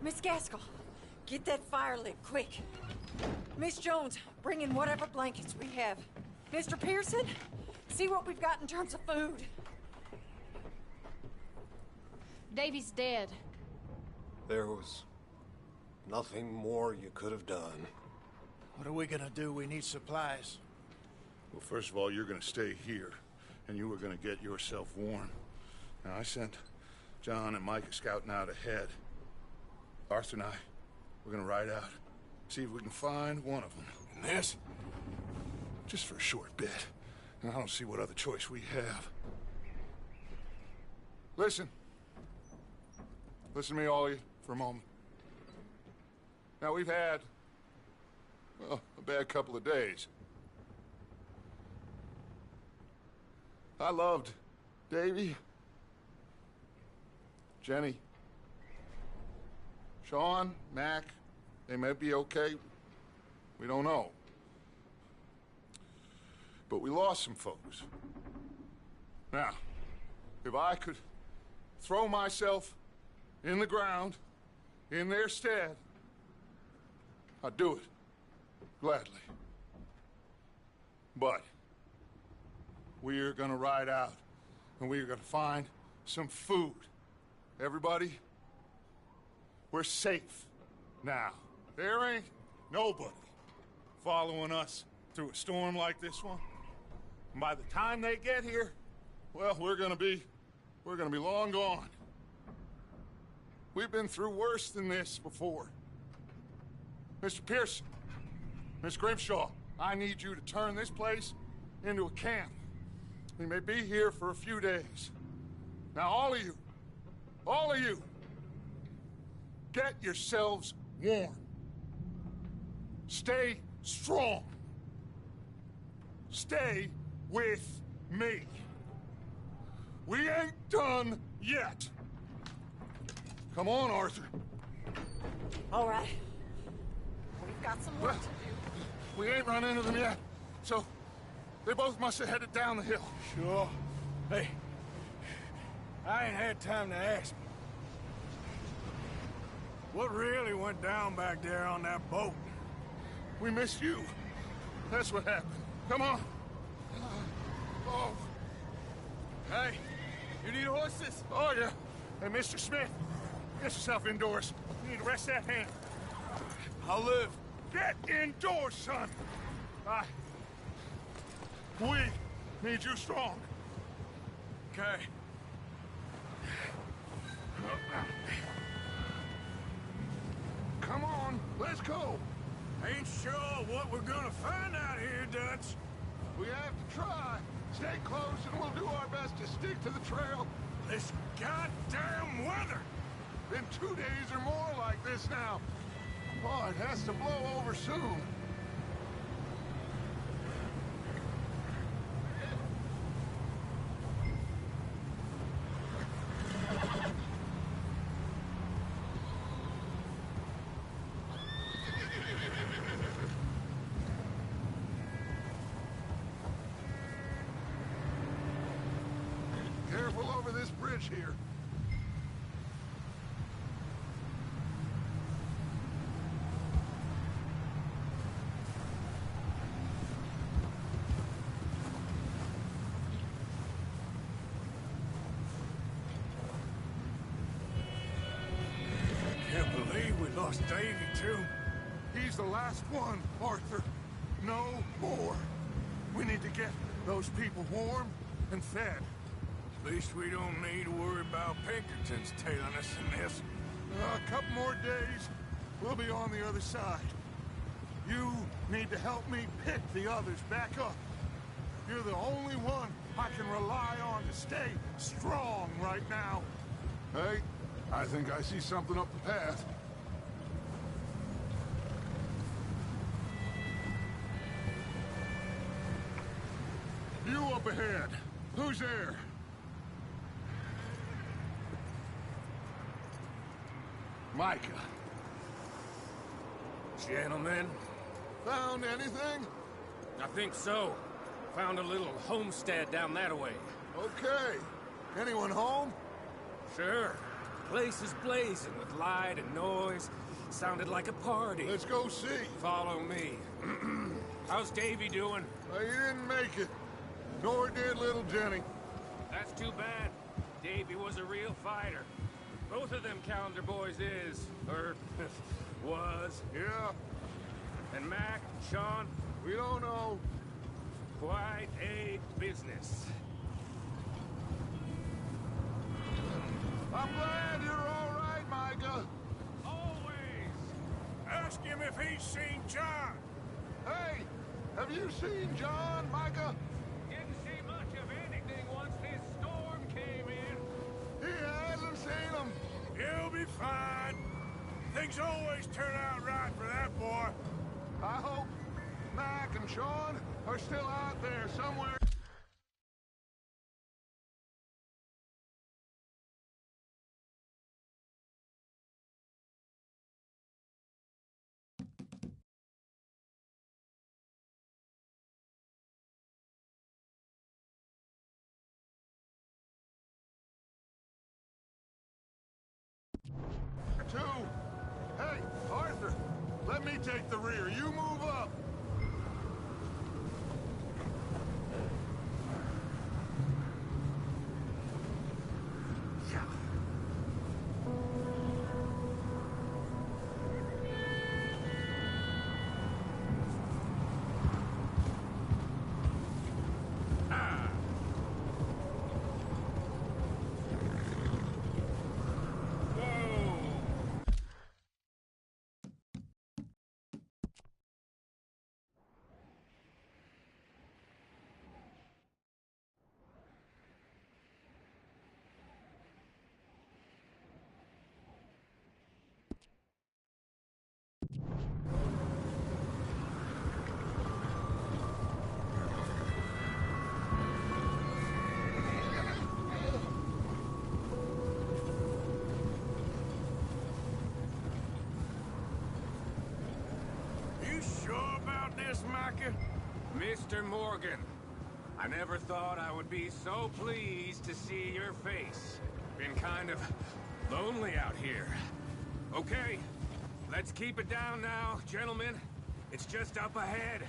Miss Gaskell, get that fire lit, quick. Miss Jones, bring in whatever blankets we have. Mr. Pearson, see what we've got in terms of food. Davy's dead. There was nothing more you could have done. What are we gonna do? We need supplies. Well, first of all, you're gonna stay here, and you were gonna get yourself warm. Now, I sent John and Micah scouting out ahead. Arthur and I, we're gonna ride out, see if we can find one of them. And this? Just for a short bit. And I don't see what other choice we have. Listen. Listen to me, all of you, for a moment. Now, we've had, well, a bad couple of days. I loved Davy, Jenny, Sean, Mac. They may be okay. We don't know. But we lost some folks. Now, if I could throw myself in the ground, in their stead, I'd do it, gladly. But we're gonna ride out, and we're gonna find some food. Everybody, we're safe now. There ain't nobody following us through a storm like this one. And by the time they get here, well, we're gonna be long gone. We've been through worse than this before. Mr. Pearson, Miss Grimshaw, I need you to turn this place into a camp. We may be here for a few days. Now, all of you, get yourselves warm. Stay strong. Stay with me. We ain't done yet. Come on, Arthur. All right. We've got some work to do. We ain't run into them yet, so they both must have headed down the hill. Sure. Hey, I ain't had time to ask. What really went down back there on that boat? We missed you. That's what happened. Come on. Oh. Hey, you need horses? Oh, yeah. Hey, Mr. Smith, get yourself indoors. You need to rest that hand. I'll live. Get indoors, son. We need you strong. Okay. Come on, let's go. Ain't sure what we're gonna find out here, Dutch. We have to try. Stay close and we'll do our best to stick to the trail. This goddamn weather! Been 2 days or more like this now. Oh, it has to blow over soon. Careful over this bridge here. Can't believe we lost Davy, too. He's the last one, Arthur. No more. We need to get those people warm and fed. At least we don't need to worry about Pinkertons tailing us in this. A couple more days, we'll be on the other side. You need to help me pick the others back up. You're the only one I can rely on to stay strong right now. Hey, I think I see something up the path. You up ahead. Who's there? Micah. Gentlemen, Found anything? I think so. Found a little homestead down that way. Okay. Anyone home? Sure. Place is blazing with light and noise. Sounded like a party. Let's go see. Follow me. How's Davy doing? He didn't make it. Nor did little Jenny. That's too bad. Davy was a real fighter. Both of them calendar boys is, or was. Yeah, And Mac, Sean, we don't know. quite a business. I'm glad you're all right, Micah. Always. Ask him if he's seen John. Hey, have you seen John, Micah? Didn't see much of anything once this storm came in. He hasn't seen him. He'll be fine. Things always turn out right for that boy. I hope Mac and Sean are still out there somewhere. Two. Hey, Arthur, let me take the rear. You move up. You sure about this, Micah? Mr. Morgan, I never thought I would be so pleased to see your face. Been kind of lonely out here. Okay, let's keep it down now, gentlemen. It's just up ahead.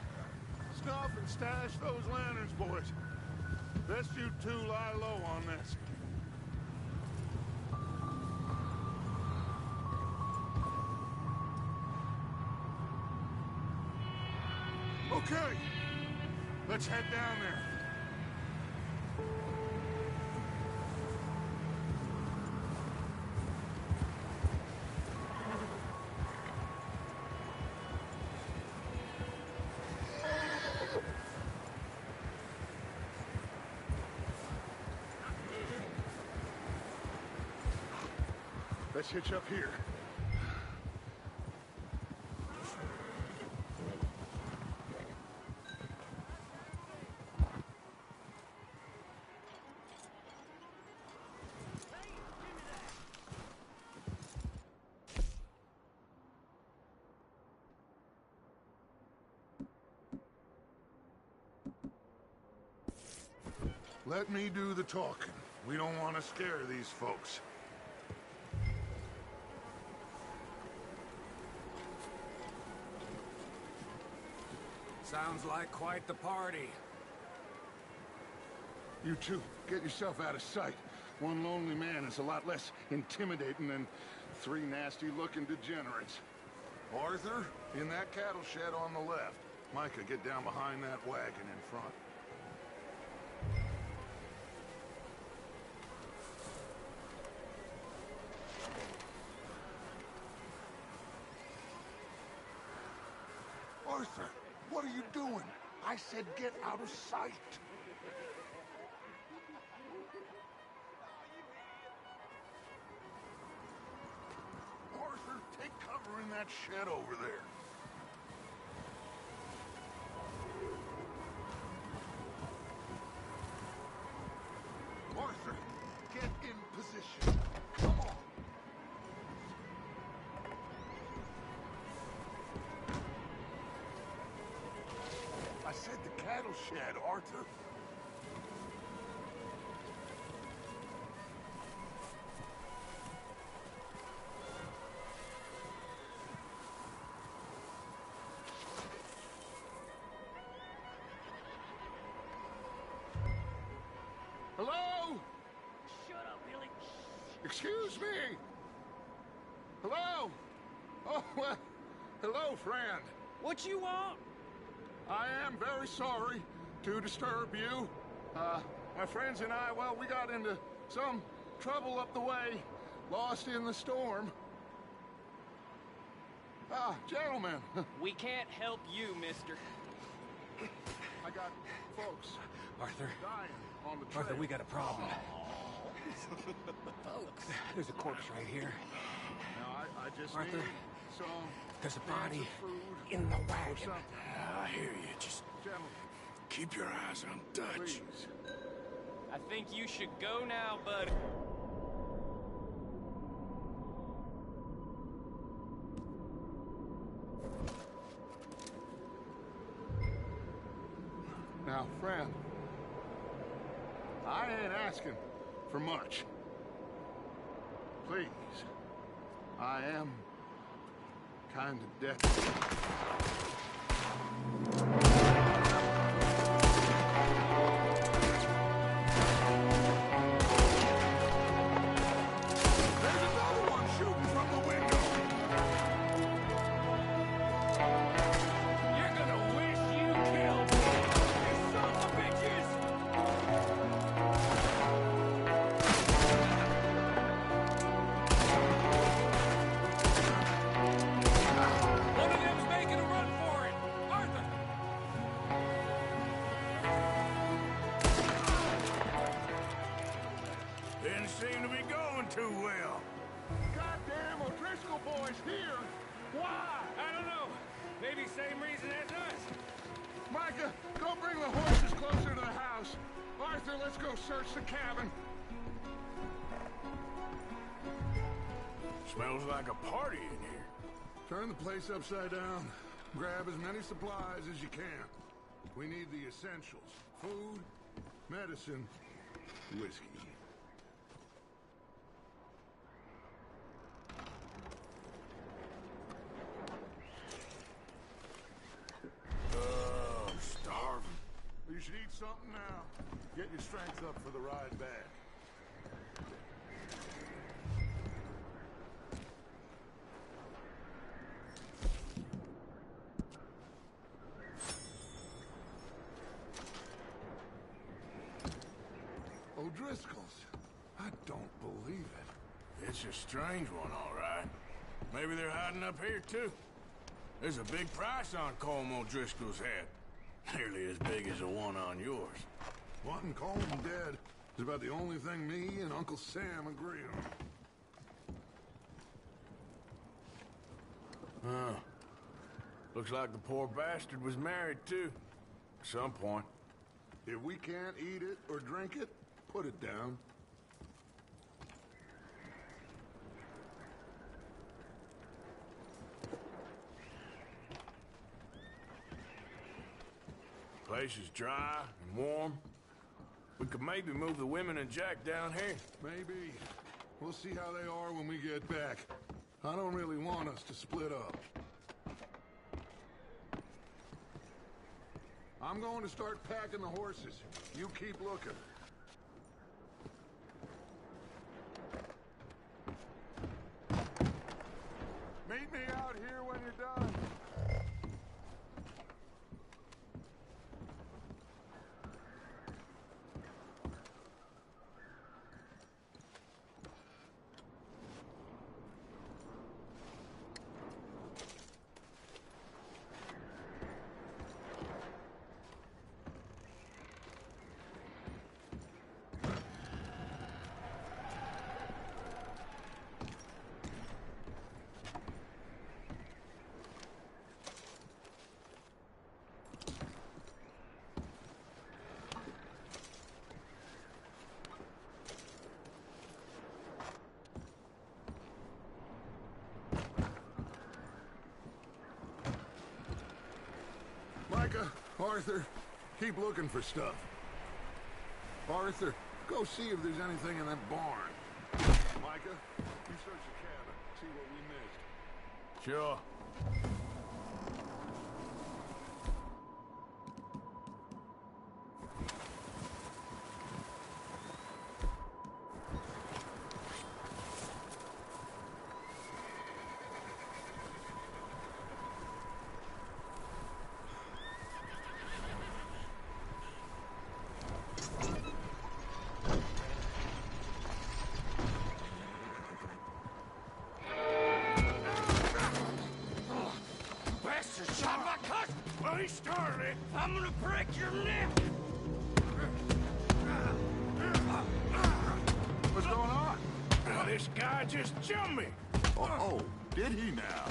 Snuff and stash those lanterns, boys. Best you two lie low on this. Okay, let's head down there. Let's hitch up here. Let me do the talking. We don't want to scare these folks. Sounds like quite the party. You two, get yourself out of sight. One lonely man is a lot less intimidating than three nasty-looking degenerates. Arthur, in that cattle shed on the left. Micah, get down behind that wagon in front. Arthur, what are you doing? I said get out of sight. Arthur, take cover in that shed over there. Arthur, get in position. Come on. I said the cattle shed, Arthur. excuse me? Hello? Oh, well, hello, friend. What you want? I am very sorry to disturb you. My friends and I, well, we got into some trouble up the way, lost in the storm. Gentlemen. We can't help you, mister. I got folks Arthur. dying on the trail. Arthur, we got a problem. Folks. There's a corpse right here. Now, I just Arthur, need some there's a cans body of food in the or wagon. something. I hear you. Just Gentlemen, keep your eyes on Dutch. please. I think you should go now, bud. Now, friend, I ain't asking for much. Please, I am kind of desperate. There's another one shooting from the window. You're gonna wish you killed me, you son of bitches! One of them's making a run for it! Arthur! Didn't seem to be going too well. Goddamn O'Driscoll boys here! Why? I don't know. Maybe same reason as us. Micah, go bring the horses closer to the house. Arthur, let's go search the cabin. Smells like a party in here. Turn the place upside down. Grab as many supplies as you can. We need the essentials. Food, medicine, whiskey. I'm starving. You should eat something now. Get your strength up for the ride back. O'Driscoll's. I don't believe it. It's a strange one, all right. Maybe they're hiding up here, too. There's a big price on Colm O'Driscoll's head. Nearly as big as the one on yours. Wanting Colm dead is about the only thing me and Uncle Sam agree on. Huh. Looks like the poor bastard was married, too. At some point. If we can't eat it or drink it, put it down. Place is dry and warm. We could maybe move the women and Jack down here. Maybe. We'll see how they are when we get back. I don't really want us to split up. I'm going to start packing the horses. You keep looking. Meet me out here when you're done. Micah, Arthur, keep looking for stuff. Arthur, go see if there's anything in that barn. Micah, you search the cabin, see what we missed. Sure. Oh, he started. I'm gonna break your neck! What's going on? This guy just jumped me. Oh, did he now?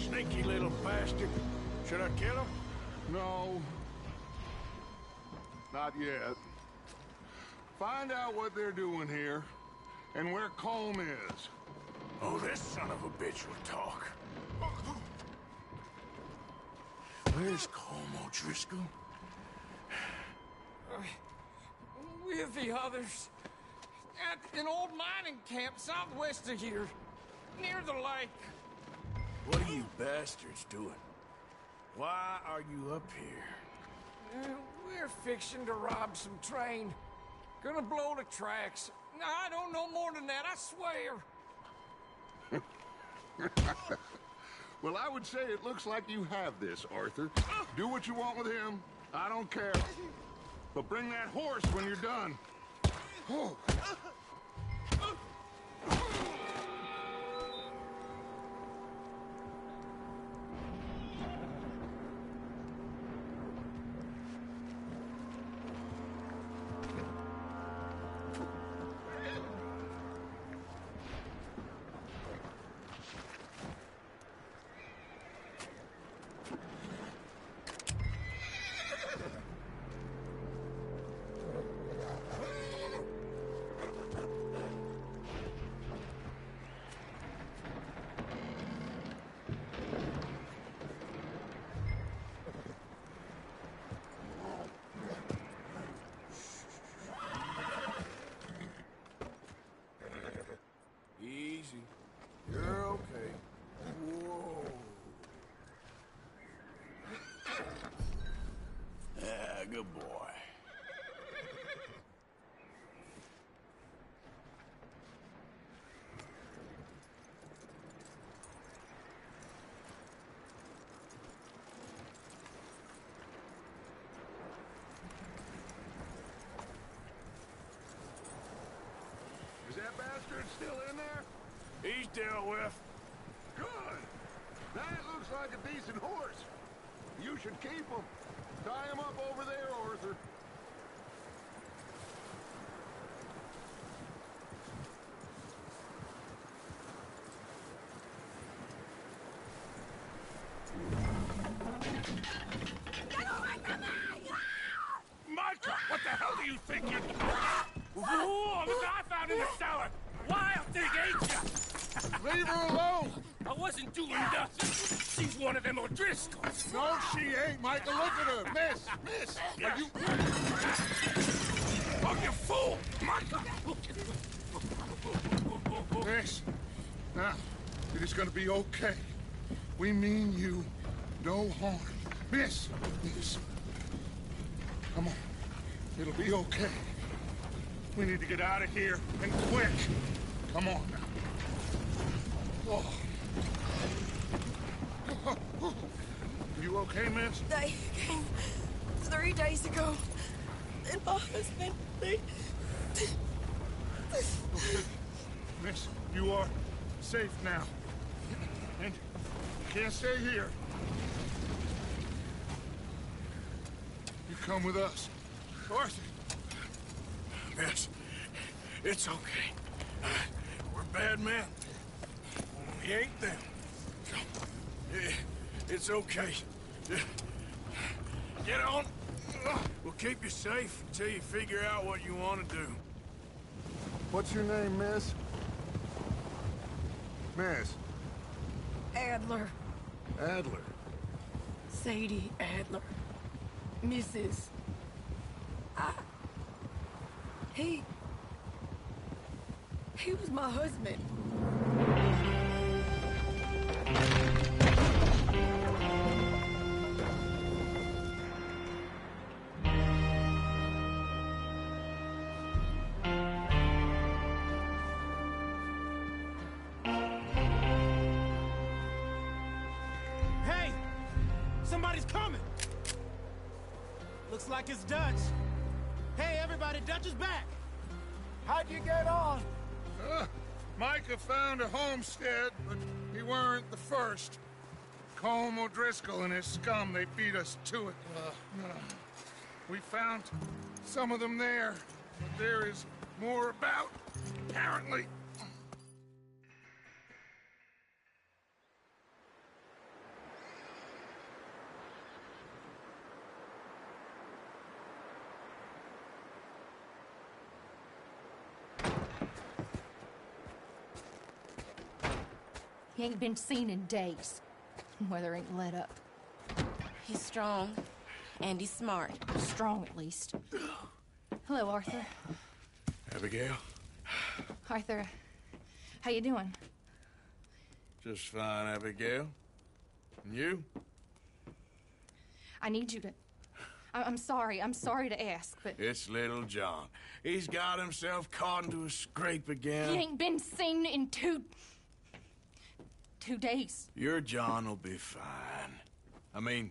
Sneaky little bastard. Should I kill him? No. Not yet. Find out what they're doing here, and where Colm is. Oh, this son of a bitch will talk. Where's Colm O'Driscoll? With the others. At an old mining camp southwest of here. Near the lake. What are you bastards doing? Why are you up here? We're fixing to rob some train. Gonna blow the tracks. I don't know more than that, I swear. Well, I would say it looks like you have this, Arthur. Do what you want with him. I don't care. But bring that horse when you're done. Oh. Easy. You're okay. Whoa. Yeah, good boy. Is that bastard still in there? He's dealt with. Good. That looks like a decent horse. You should keep him. Tie him up over there, Arthur. Micah, what the hell do you think you're doing? Whoa, the guy found in the cellar. Wild thing, ain't ya? Leave her alone! I wasn't doing nothing. She's one of them O'Driscolls. No, she ain't, Michael. Look at her. Miss, are you... Oh, you fool! Micah! Miss, now, it is gonna be okay. We mean you no harm. Miss, come on. It'll be okay. We need to get out of here, and quick. Come on now. Oh. You okay, miss? They came 3 days ago. And my husband, they... Okay. Miss, you are safe now. And you can't stay here. You come with us. Arthur. Miss, it's okay. We're bad men. We ain't them. It's okay. Get on. We'll keep you safe until you figure out what you want to do. What's your name, miss? Miss? Adler. Adler. Sadie Adler. Mrs. He was my husband. Hey! Somebody's coming! Looks like it's Dutch. Hey, everybody, Dutch is back! How'd you get on? Micah found a homestead, but he weren't the first. Colm O'Driscoll and his scum, they beat us to it. We found some of them there, but there is more about, apparently. He ain't been seen in days. Weather ain't let up. He's strong, and he's smart. Strong, at least. Hello, Arthur. Abigail? Arthur, how you doing? Just fine, Abigail. And you? I need you to... I'm sorry to ask, but... It's little John. He's got himself caught into a scrape again. He ain't been seen in two days. Your John will be fine. I mean,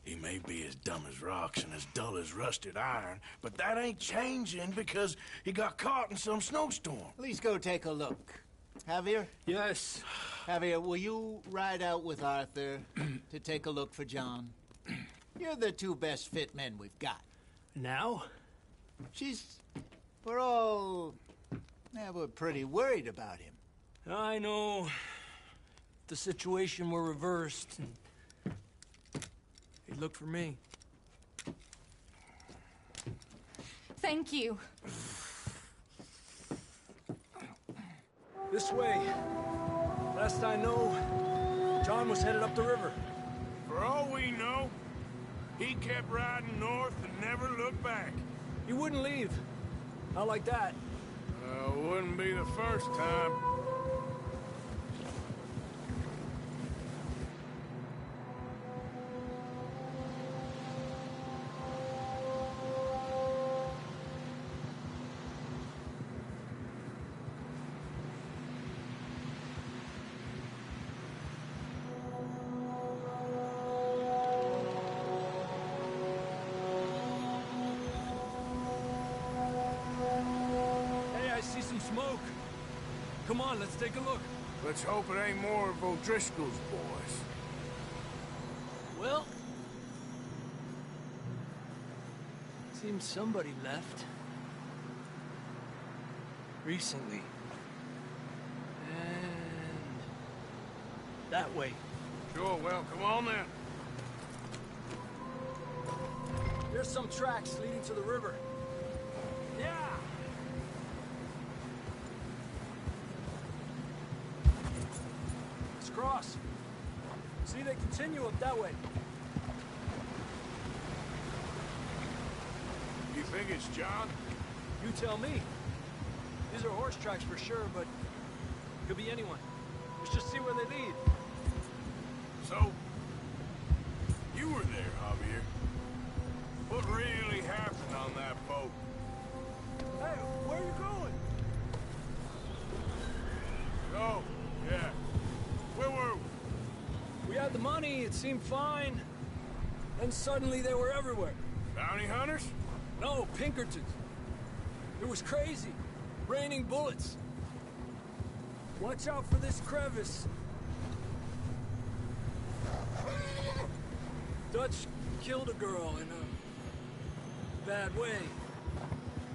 he may be as dumb as rocks and as dull as rusted iron, but that ain't changing because he got caught in some snowstorm. Please go take a look. Javier? Yes. Javier, will you ride out with Arthur to take a look for John? You're the two best fit men we've got. Now? We're all... we're pretty worried about him. I know. The situation were reversed, and he'd look for me. Thank you. This way. Last I know, John was headed up the river. For all we know, he kept riding north and never looked back. He wouldn't leave. Not like that. Wouldn't be the first time. Smoke. Come on, let's take a look. Let's hope it ain't more of O'Driscoll's boys. Well... seems somebody left. Recently. And... that way. Sure, well, come on then. There's some tracks leading to the river. Yeah! Cross. See, they continue up that way. You think it's John? You tell me. These are horse tracks for sure, but could be anyone. Let's just see where they lead. So, you were there, Javier. What really happened on that boat? Hey, where are you going? Oh, yeah. Where were we? We had the money, it seemed fine. Then suddenly they were everywhere. Bounty hunters? No, Pinkertons. It was crazy. Raining bullets. Watch out for this crevice. Dutch killed a girl in a bad way.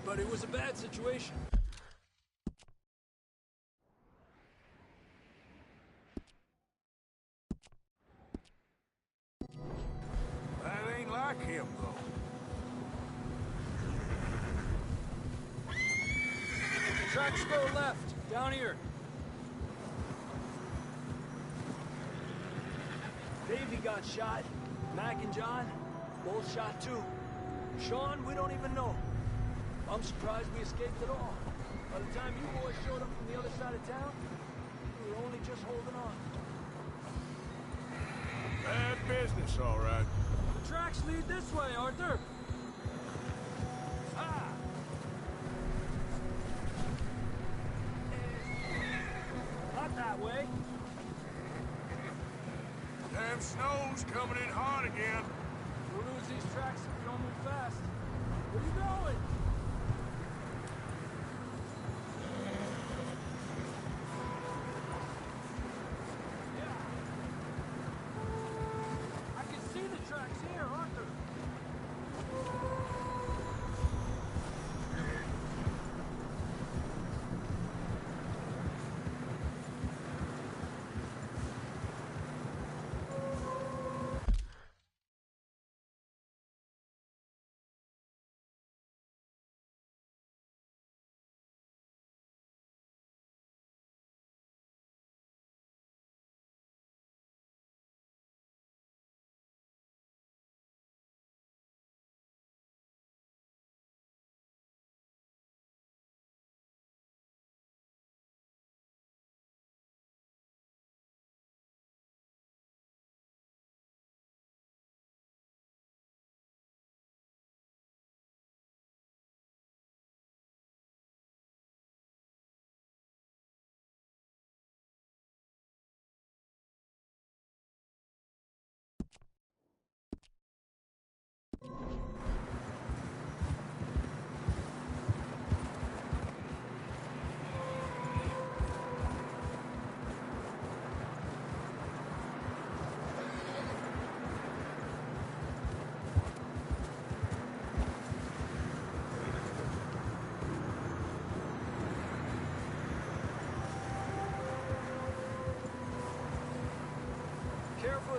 But it was a bad situation. Like him, though. Tracks go left, down here. Davey got shot. Mac and John, both shot too. Sean, we don't even know. I'm surprised we escaped at all. By the time you boys showed up from the other side of town, we were only just holding on. Bad business, all right. The tracks lead this way, Arthur. Ah! Not that way. Damn snow's coming in hard again. We'll lose these tracks if we don't move fast. Where are you going?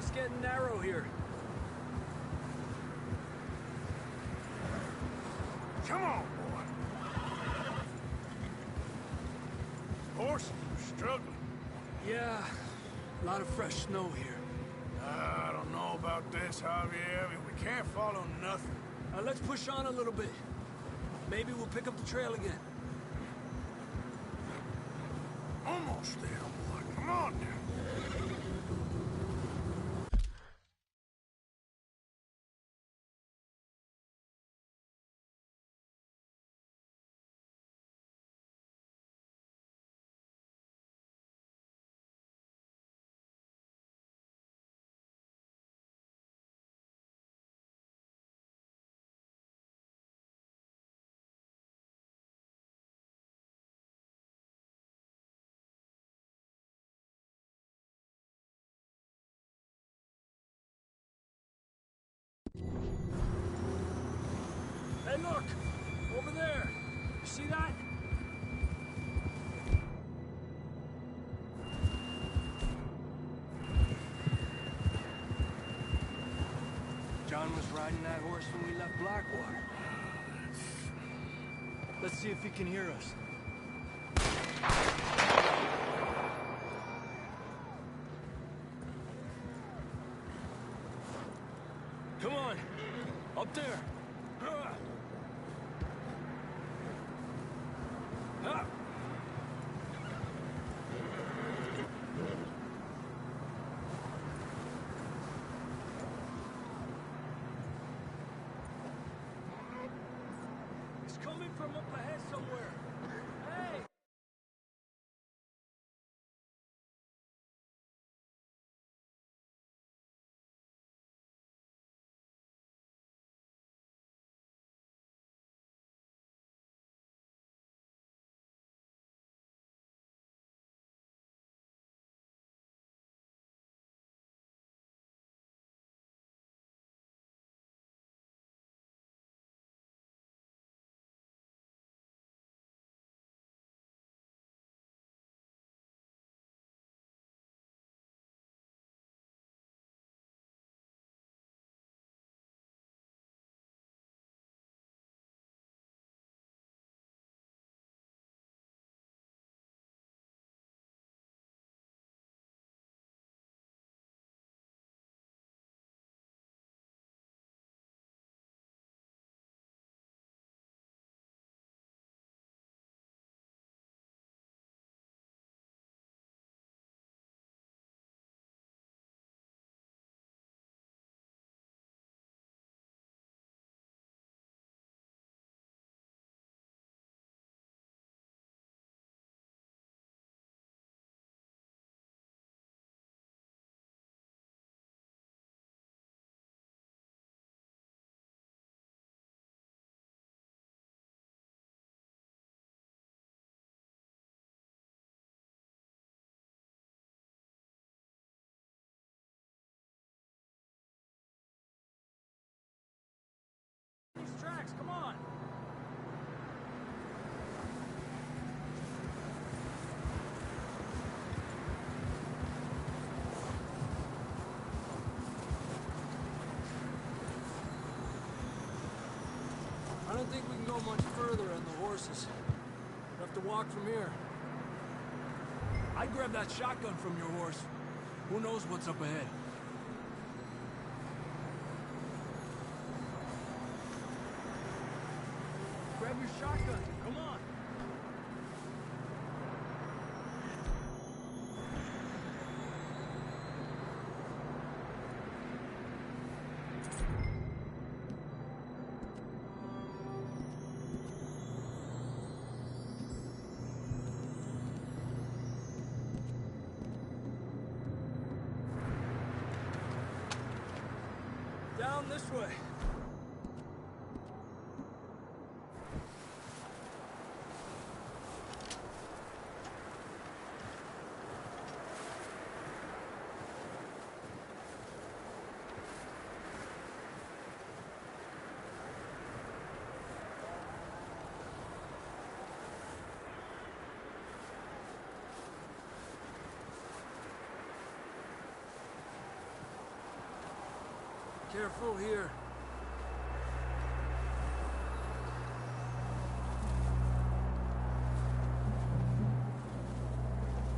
It's getting narrow here. Come on, boy. Horse, you're struggling. Yeah, a lot of fresh snow here. I don't know about this, Javier. I mean, we can't follow nothing. Let's push on a little bit. Maybe we'll pick up the trail again. Almost there, boy. Come on now. Hey, look! Over there! You see that? John was riding that horse when we left Blackwater. Let's see if he can hear us. Come on! Up there! It's coming from up ahead somewhere. Hey! These tracks, come on! I don't think we can go much further on the horses. We'll have to walk from here. I'd grab that shotgun from your horse. Who knows what's up ahead? Grab your shotgun. Come on. Down this way. Careful here.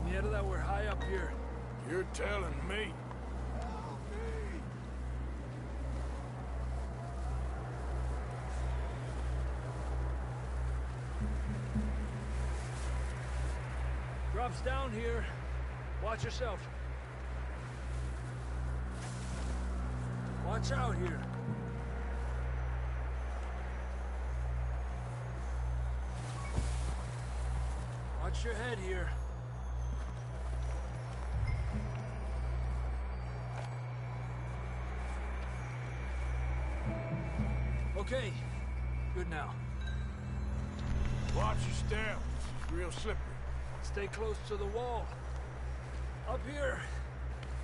Yeah, that we're high up here. You're telling me. Drops down here. Watch yourself. Watch out here. Watch your head here. Okay. Good now. Watch your step. It's real slippery. Stay close to the wall. Up here.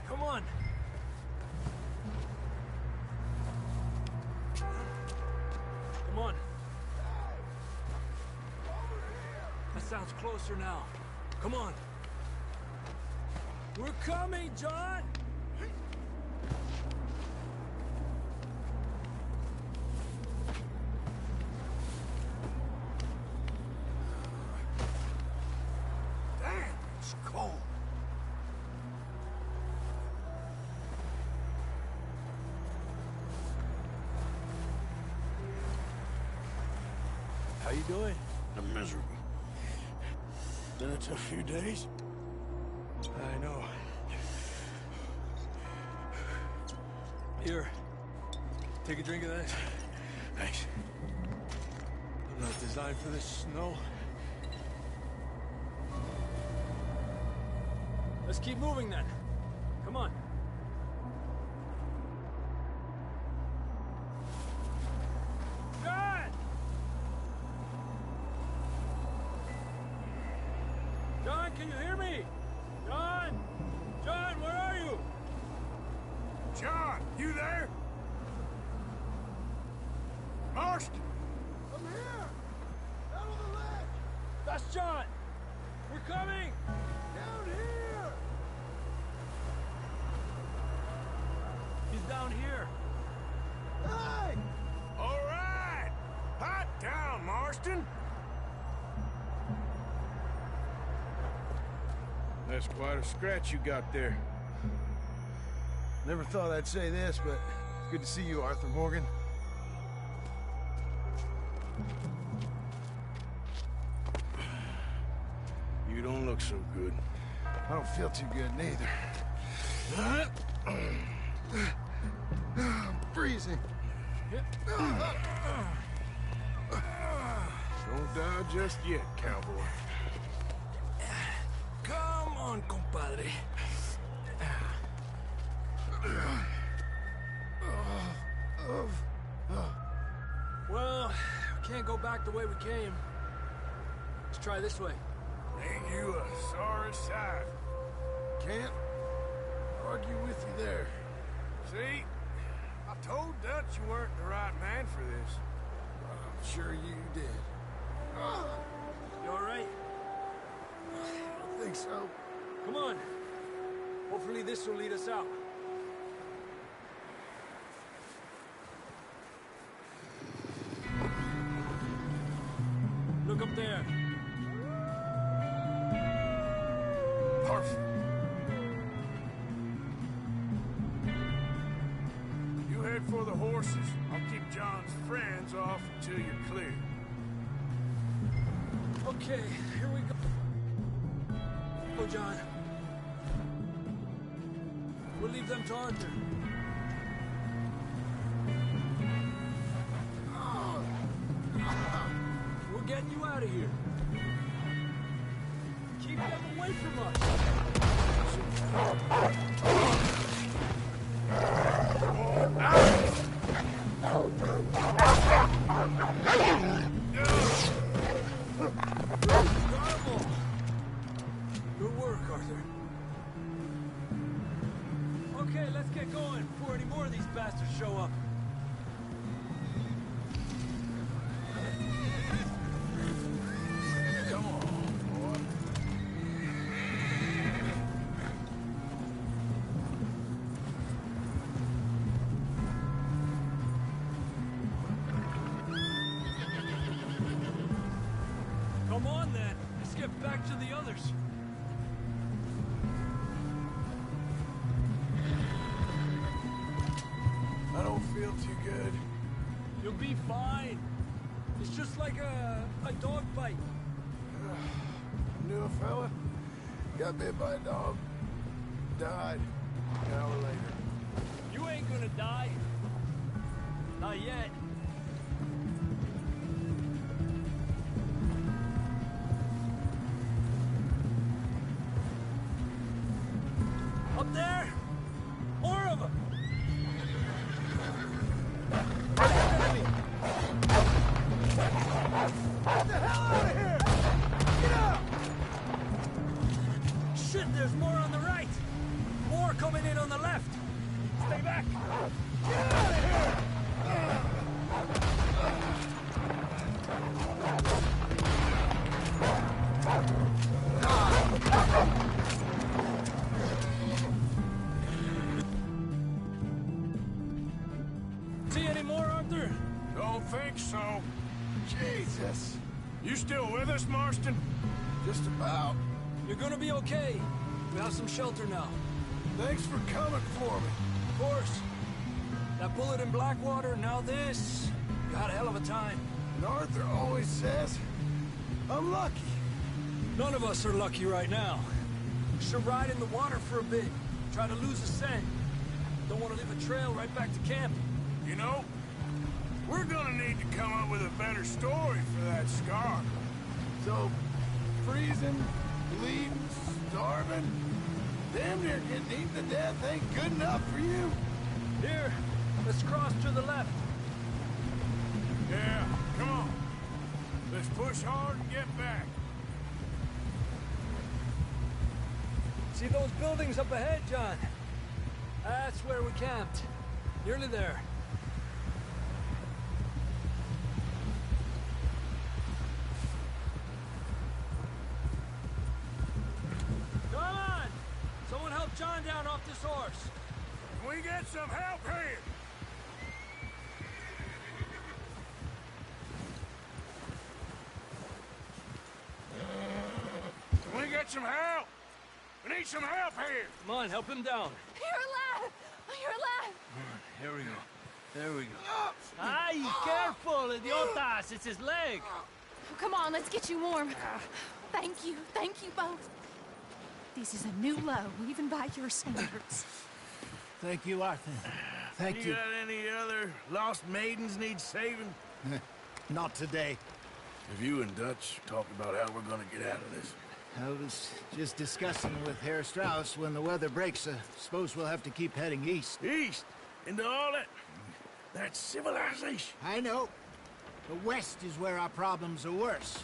Come on. Come on. That sounds closer now. Come on. We're coming, John! How you doing? I'm miserable. Been a tough few days. I know. Here. Take a drink of that. Thanks. I'm not designed for this snow. Let's keep moving then. Come on. John! John, can you hear me? John! John, where are you? John, you there? Marston! I'm here! Out on the ledge! That's John! We're coming! Down here! He's down here. Hey! All right! Hot down, Marston! That's quite a scratch you got there. Never thought I'd say this, but it's good to see you, Arthur Morgan. You don't look so good. I don't feel too good neither. I'm freezing. Don't die just yet, cowboy. Come on, compadre. Well, we can't go back the way we came. Let's try this way. Ain't you a sorry sight? Can't argue with you there. See? I told Dutch you weren't the right man for this. I'm sure you did. You all right? I don't think so. Come on. Hopefully this will lead us out. Look up there. Perfect. You head for the horses. I'll keep John's friends off until you're clear. Okay, here we go. Go, John. We'll leave them to Arthur. We're getting you out of here. Keep them away from us. Incredible. Good work, Arthur. Okay, let's get going before any more of these bastards show up. Come on, boy. others. I don't feel too good. You'll be fine. It's just like a dog bite. Knew a fella, got bit by a dog, died an hour later. You ain't gonna die. Not yet. Up there? More of them! Get the hell out of here! Get out! Shit, there's more on the right! More coming in on the left! Stay back! Get out of here! See any more, Arthur? Don't think so. Jesus. You still with us, Marston? Just about. You're gonna be okay. We have some shelter now. Thanks for coming for me. Of course. That bullet in Blackwater, now this. You had a hell of a time. And Arthur always says, I'm lucky. None of us are lucky right now. Should ride in the water for a bit. Try to lose a scent. Don't want to leave a trail right back to camp. You know, we're gonna need to come up with a better story for that scar. So, freezing, bleeding, starving, damn near getting eaten to death ain't good enough for you. Here, let's cross to the left. Yeah, come on. Let's push hard and get back. See those buildings up ahead, John? That's where we camped. Nearly there. Come on! Someone help John down off this horse. Can we get some help here? Can we get some help? We need some help here. Come on, help him down. You're alive! You're alive! Here we go. There we go. Ay, careful, idiotas! It's his leg. Oh, come on, let's get you warm. Thank you both. This is a new low, even by your standards. Thank you, Arthur. Thank you. You got any other lost maidens need saving? Not today. Have you and Dutch talked about how we're gonna get out of this? I was just discussing with Herr Strauss when the weather breaks. Suppose we'll have to keep heading east. East? Into all that civilization? I know. The west is where our problems are worse.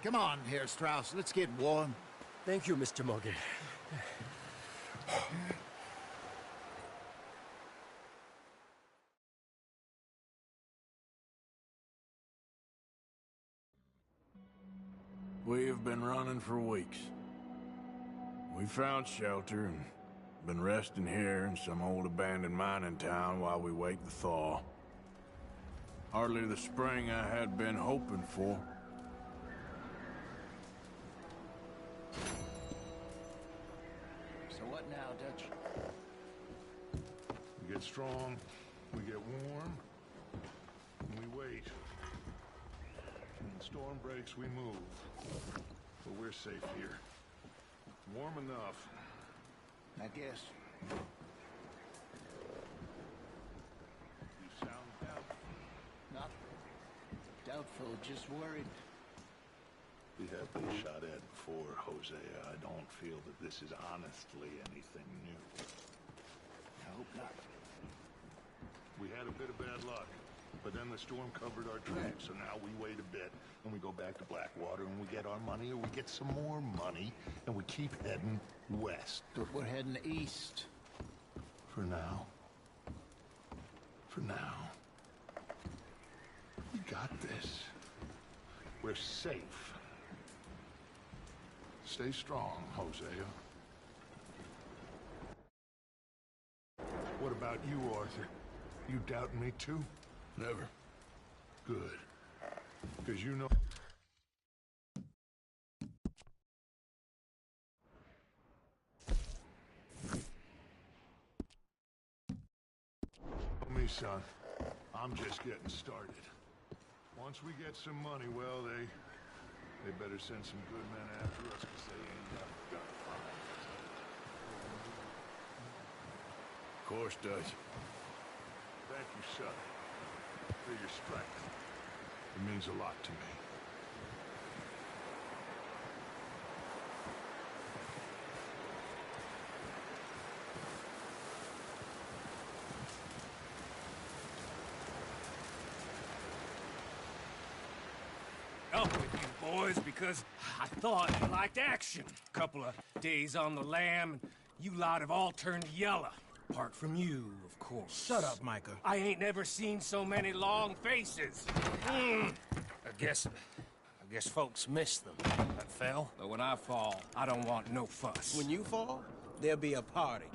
Come on, Herr Strauss. Let's get warm. Thank you, Mr. Morgan. We've been running for weeks. We found shelter and been resting here in some old abandoned mining town while we wait the thaw. Hardly the spring I had been hoping for. So what now, Dutch? We get strong, we get warm, and we wait. When the storm breaks, we move. But we're safe here. Warm enough. I guess. You sound doubtful. Not doubtful, just worried. We have been shot at before, Hosea. I don't feel that this is honestly anything new. I hope not. We had a bit of bad luck, but then the storm covered our tracks, so now we wait a bit, and we go back to Blackwater, and we get our money, or we get some more money, and we keep heading west. But we're heading east. For now. For now. We got this. We're safe. Stay strong, Hosea. What about you, Arthur? You doubt me too? Never. Good. Because you know... me, son. I'm just getting started. Once we get some money, well, they better send some good men after us, because they ain't got gunfire. Of course, Dutch. Thank you, son, for your strength. It means a lot to me. Up with you boys because I thought you liked action. Couple of days on the lam, and you lot have all turned yellow. Apart from you, of course. Shut up, Micah. I ain't never seen so many long faces. I guess folks miss them. That fell. But when I fall, I don't want no fuss. When you fall, there'll be a party.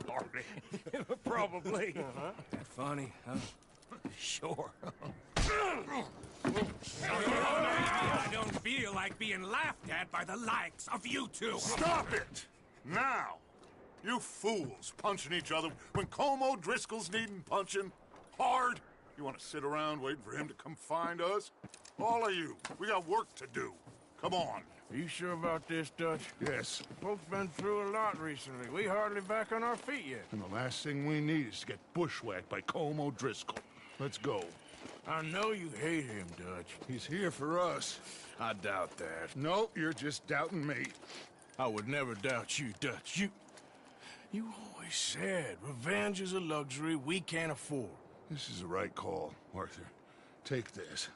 Party? Probably. That funny, huh? Sure. I don't feel like being laughed at by the likes of you two. Stop it! Now! You fools punching each other when Colm O'Driscoll's needing punching hard. You want to sit around waiting for him to come find us? All of you, we got work to do. Come on. Are you sure about this, Dutch? Yes. Folks been through a lot recently. We hardly back on our feet yet. And the last thing we need is to get bushwhacked by Colm O'Driscoll. Let's go. I know you hate him, Dutch. He's here for us. I doubt that. No, you're just doubting me. I would never doubt you, Dutch. You always said revenge is a luxury we can't afford. This is the right call, Arthur. Take this.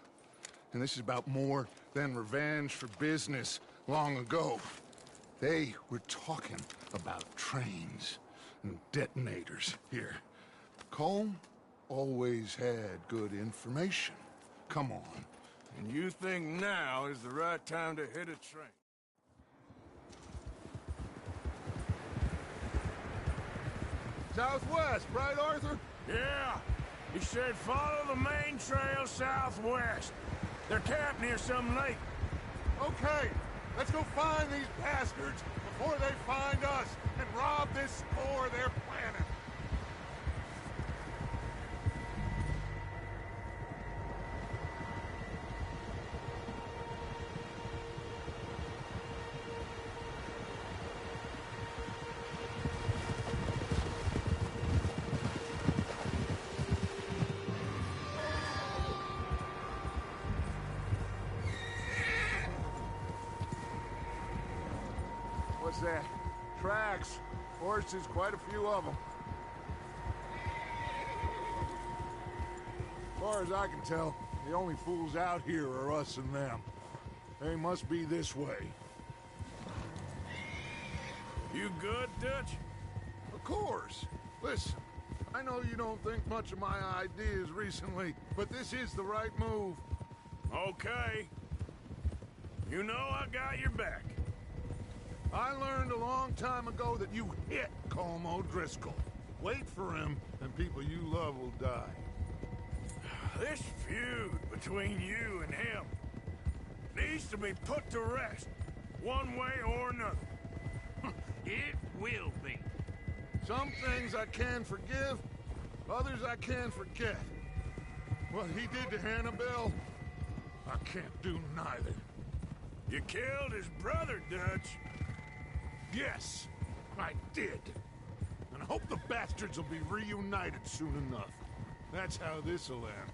And this is about more than revenge for business long ago. They were talking about trains and detonators here. Colm always had good information. Come on. And you think now is the right time to hit a train? Southwest, right, Arthur? Yeah. He said follow the main trail southwest. They're camped near some lake. Okay, let's go find these bastards before they find us and rob this store they're planning. What's that? Tracks. Horses, quite a few of them. As far as I can tell, the only fools out here are us and them. They must be this way. You good, Dutch? Of course. Listen, I know you don't think much of my ideas recently, but this is the right move. Okay. You know I got your back. I learned a long time ago that you hit Colm O'Driscoll. Wait for him, and people you love will die. This feud between you and him needs to be put to rest, one way or another. It will be. Some things I can forgive, others I can forget. What he did to Annabelle, I can't do neither. You killed his brother, Dutch. Yes, I did. And I hope the bastards will be reunited soon enough. That's how this'll end.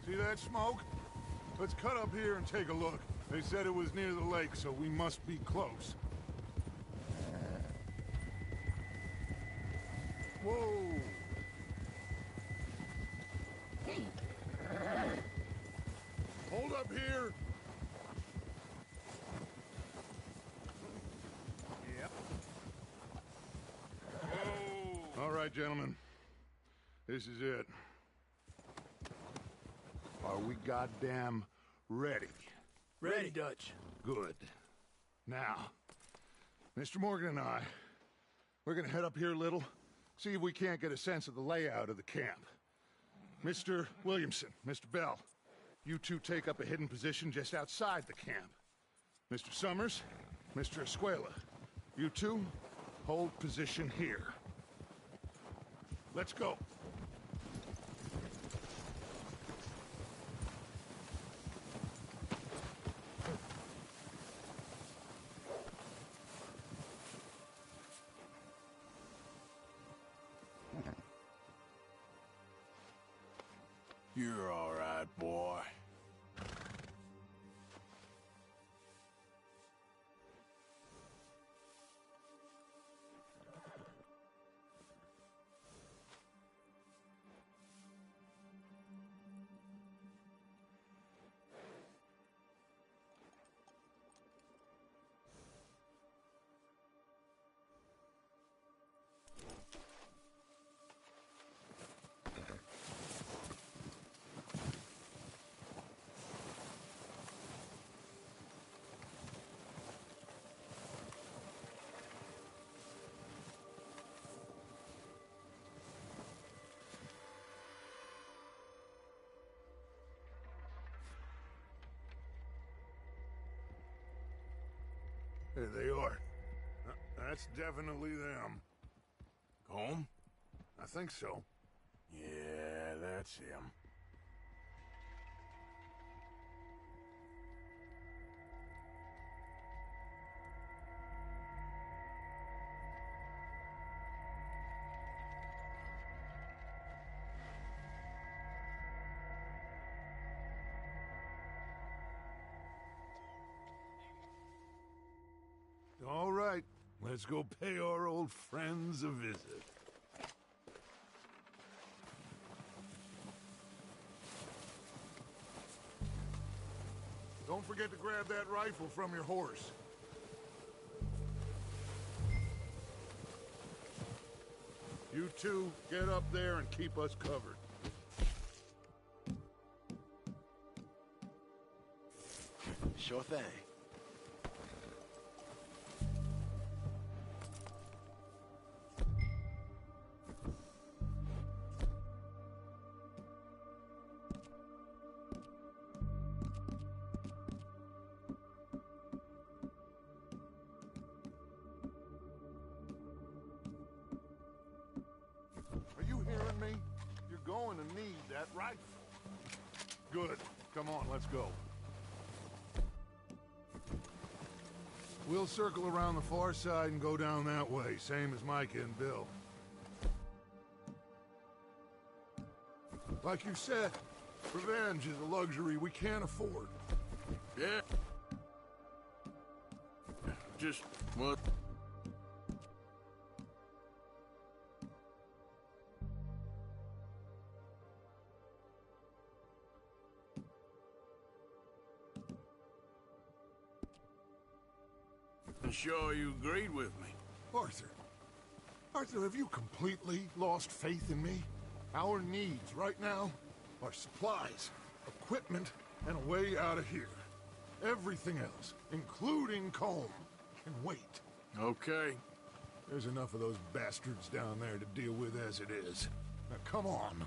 See that smoke? Let's cut up here and take a look. They said it was near the lake, so we must be close. Whoa! Hold up here! Yep. All right, gentlemen. This is it. Are we goddamn ready? Ready, Dutch. Good. Now, Mr. Morgan and I, we're gonna head up here a little, see if we can't get a sense of the layout of the camp. Mr. Williamson, Mr. Bell, you two take up a hidden position just outside the camp. Mr. Summers, Mr. Escuela, you two hold position here. Let's go. You're all right, boy. There they are. That's definitely them. Home? I think so. Yeah, that's him. All right, let's go pay our old friends a visit. Don't forget to grab that rifle from your horse. You two, get up there and keep us covered. Sure thing. Are you hearing me? You're going to need that rifle. Good. Come on, let's go. We'll circle around the far side and go down that way, same as Micah and Bill. Like you said, revenge is a luxury we can't afford. Yeah. Just what? I'm sure you agreed with me. Arthur. Arthur, have you completely lost faith in me? Our needs right now are supplies, equipment, and a way out of here. Everything else, including Colm, can wait. Okay. There's enough of those bastards down there to deal with as it is. Now come on.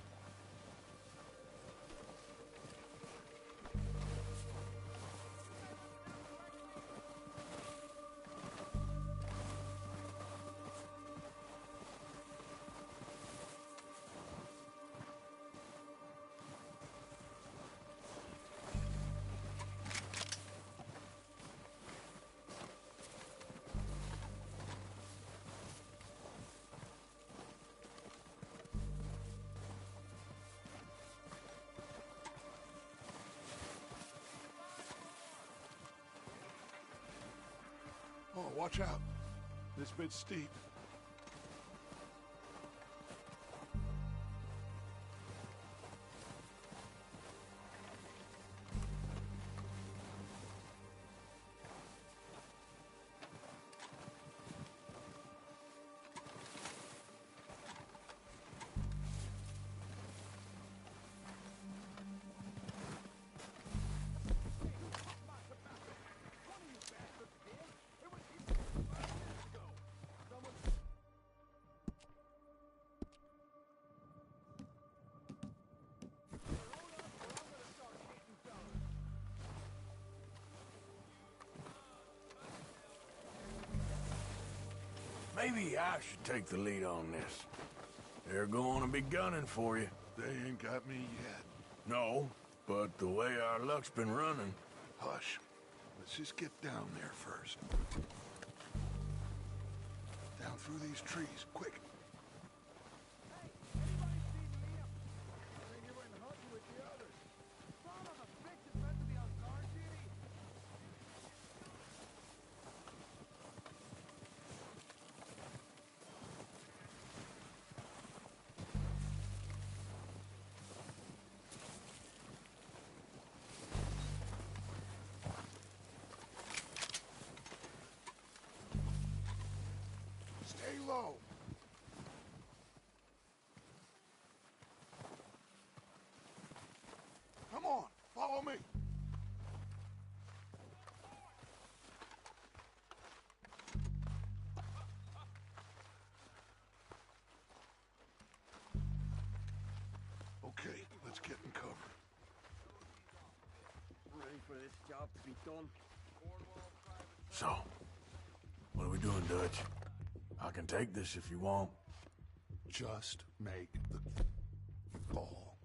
Oh, watch out. This bit's steep. Maybe I should take the lead on this. They're going to be gunning for you. They ain't got me yet. No, but the way our luck's been running... Hush. Let's just get down there first. Down through these trees, quick. Stay low. Come on, follow me. Okay, let's get in cover. Ready for this job to be done. So, what are we doing, Dutch? I can take this if you want. Just make the call.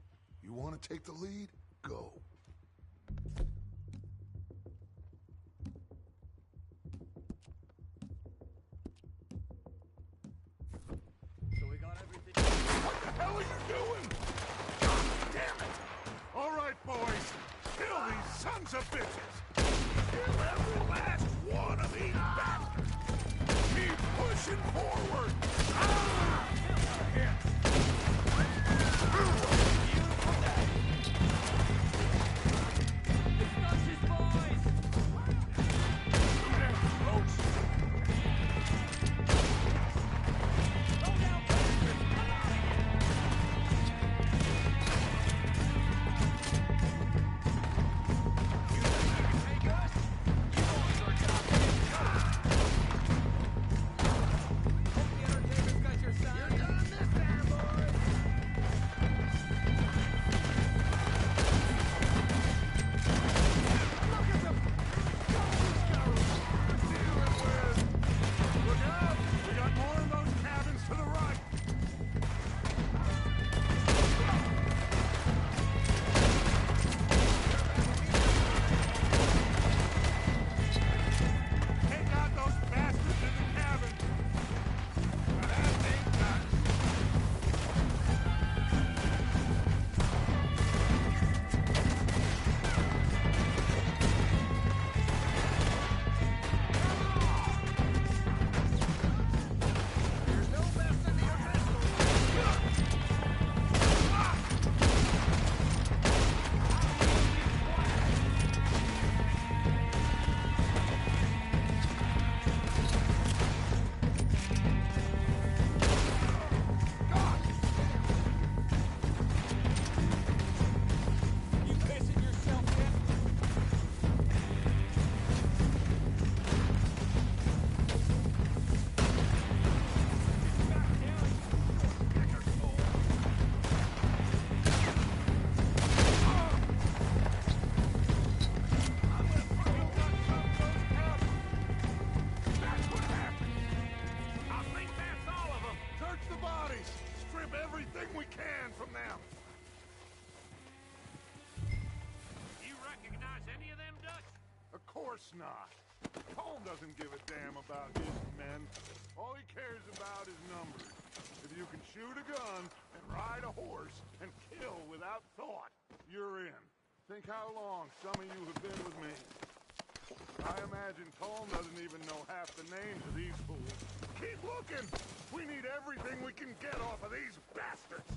You want to take the lead? Go. So we got everything. What the hell are you doing? God damn it! All right, boys. Kill these sons of bitches. Kill every last one of these bastards. Keep pushing forward. Ah! Yes. It's Dutch's boys! Close. Go down, bastard! Come out of here! You think you can take us? You want your goddamn job! Hope the entertainment's got your side. You're gonna miss that, boys! Look at them! Dealing with. Look out! We got more of those cabins to the right. Take out those bastards in the cabin. That ain't done. There's no best in the official. You pissing yourself yet? That's what happened. I think that's all of them. Search the bodies. Strip everything we can from them. You recognize any of them, Dutch? Of course not. Colm doesn't give a damn about his men. All he cares about is numbers. If you can shoot a gun and ride a horse and kill without thought, you're in. Think how long some of you have been with me. I imagine Colm doesn't even know half the names of these fools. Keep looking! We need everything we can get off of these bastards!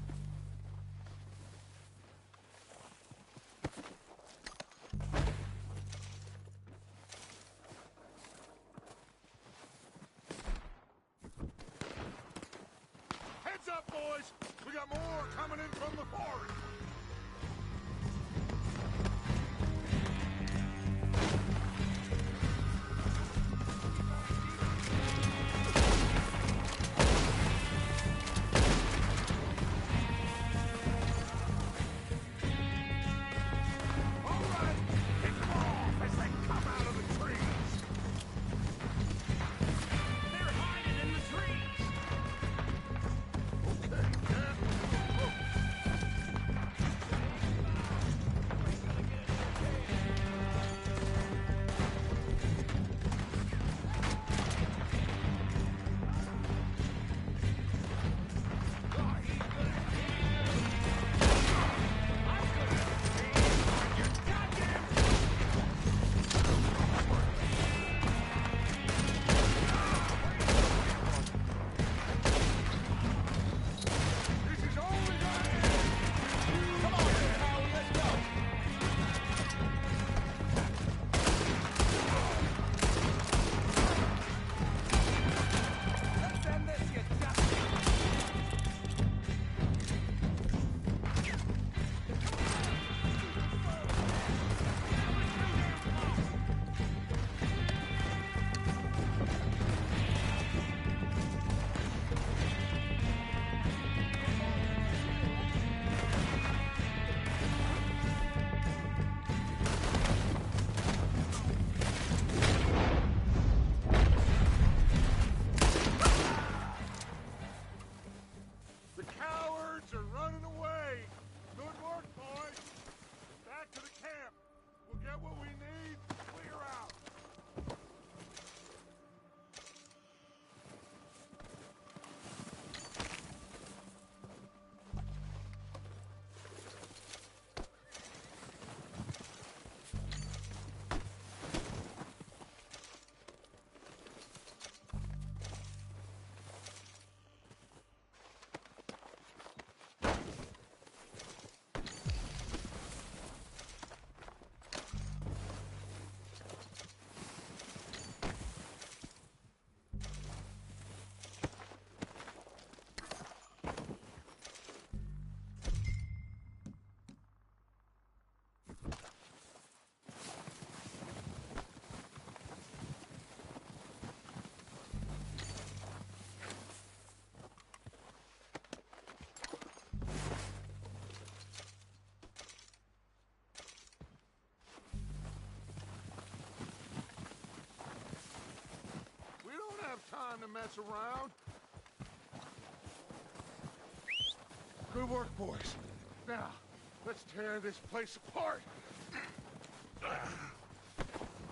Heads up, boys! We got more coming in from the forest! All right! Pick them off as they come out of the trees! They're hiding in the trees! Okay, time to mess around. Good work, boys. Now, let's tear this place apart.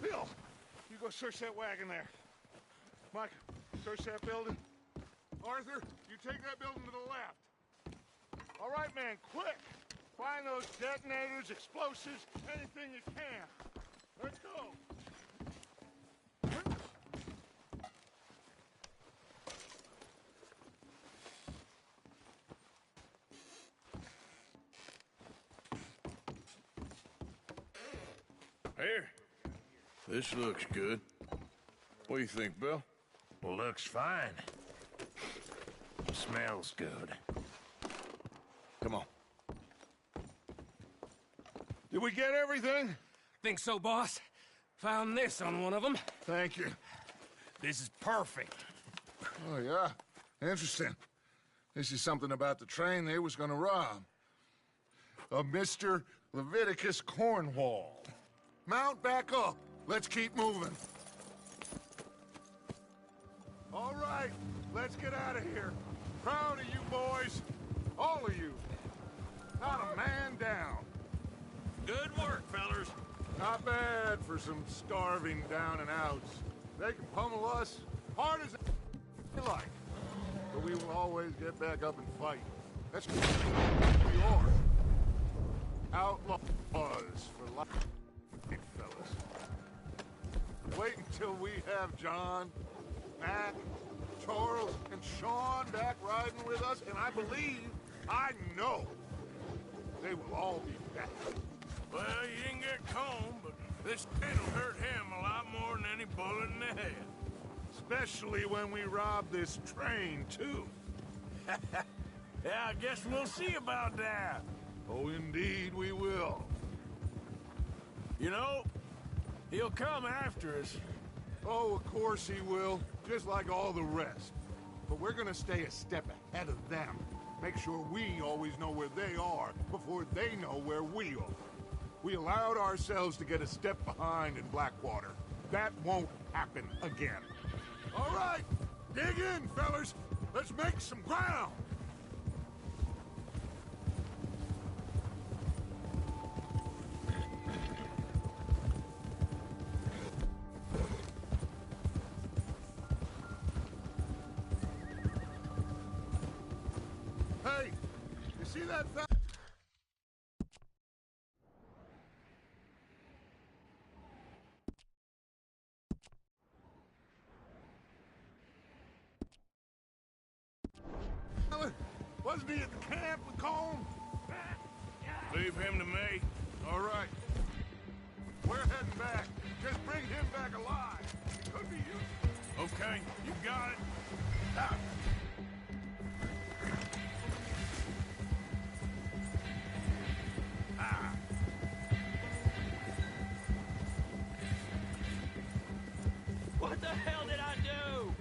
Bill, you go search that wagon there. Mike, search that building. Arthur, you take that building to the left. All right, man, quick. Find those detonators, explosives, anything you can. Let's go. Here. This looks good. What do you think, Bill? Looks fine. Smells good. Come on. Did we get everything? Think so, boss. Found this on one of them. Thank you. This is perfect. Oh, yeah? Interesting. This is something about the train they was gonna rob. Of Mr. Leviticus Cornwall. Mount back up. Let's keep moving. All right, let's get out of here. Proud of you boys. All of you. Not a man down. Good work, fellers. Not bad for some starving down and outs. They can pummel us hard as they like. But we will always get back up and fight. That's what we are. Outlaws for life, fellas. Wait until we have John, Matt, Charles, and Sean back riding with us, and I know, they will all be back. Well, you didn't get Combe, but this will hurt him a lot more than any bullet in the head. Especially when we rob this train, too. Yeah, I guess we'll see about that. Oh, indeed we will. You know, he'll come after us. Oh, of course he will, just like all the rest. But we're gonna stay a step ahead of them. Make sure we always know where they are before they know where we are. We allowed ourselves to get a step behind in Blackwater. That won't happen again. All right, dig in, fellas. Let's make some ground. Hey, you see that fella? Wasn't he at the camp with Combe? Leave him to me. All right. We're heading back. Just bring him back alive. Could be useful. Okay, you got it. Ah. Ah. What the hell did I do?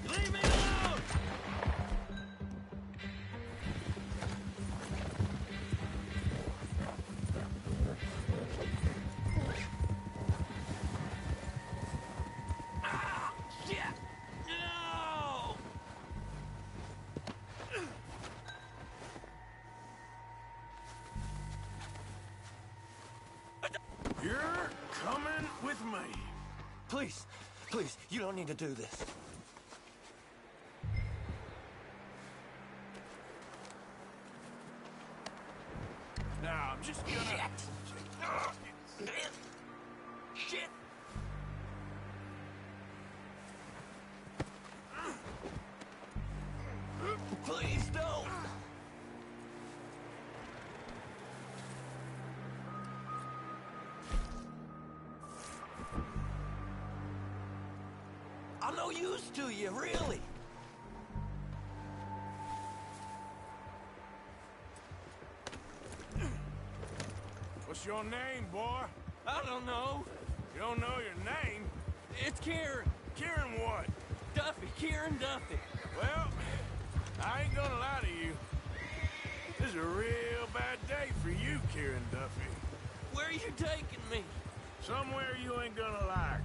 Leave me alone! Ah, shit! No! You're coming with me. Please, please, you don't need to do this. Now, I'm just gonna... Shit! Please don't! I'm no use to you, really. What's your name, boy? I don't know. You don't know your name? It's Kieran. Kieran what? Duffy. Kieran Duffy. Well, I ain't gonna lie to you. This is a a real bad day for you, Kieran Duffy. Where are you taking me? Somewhere you ain't gonna like.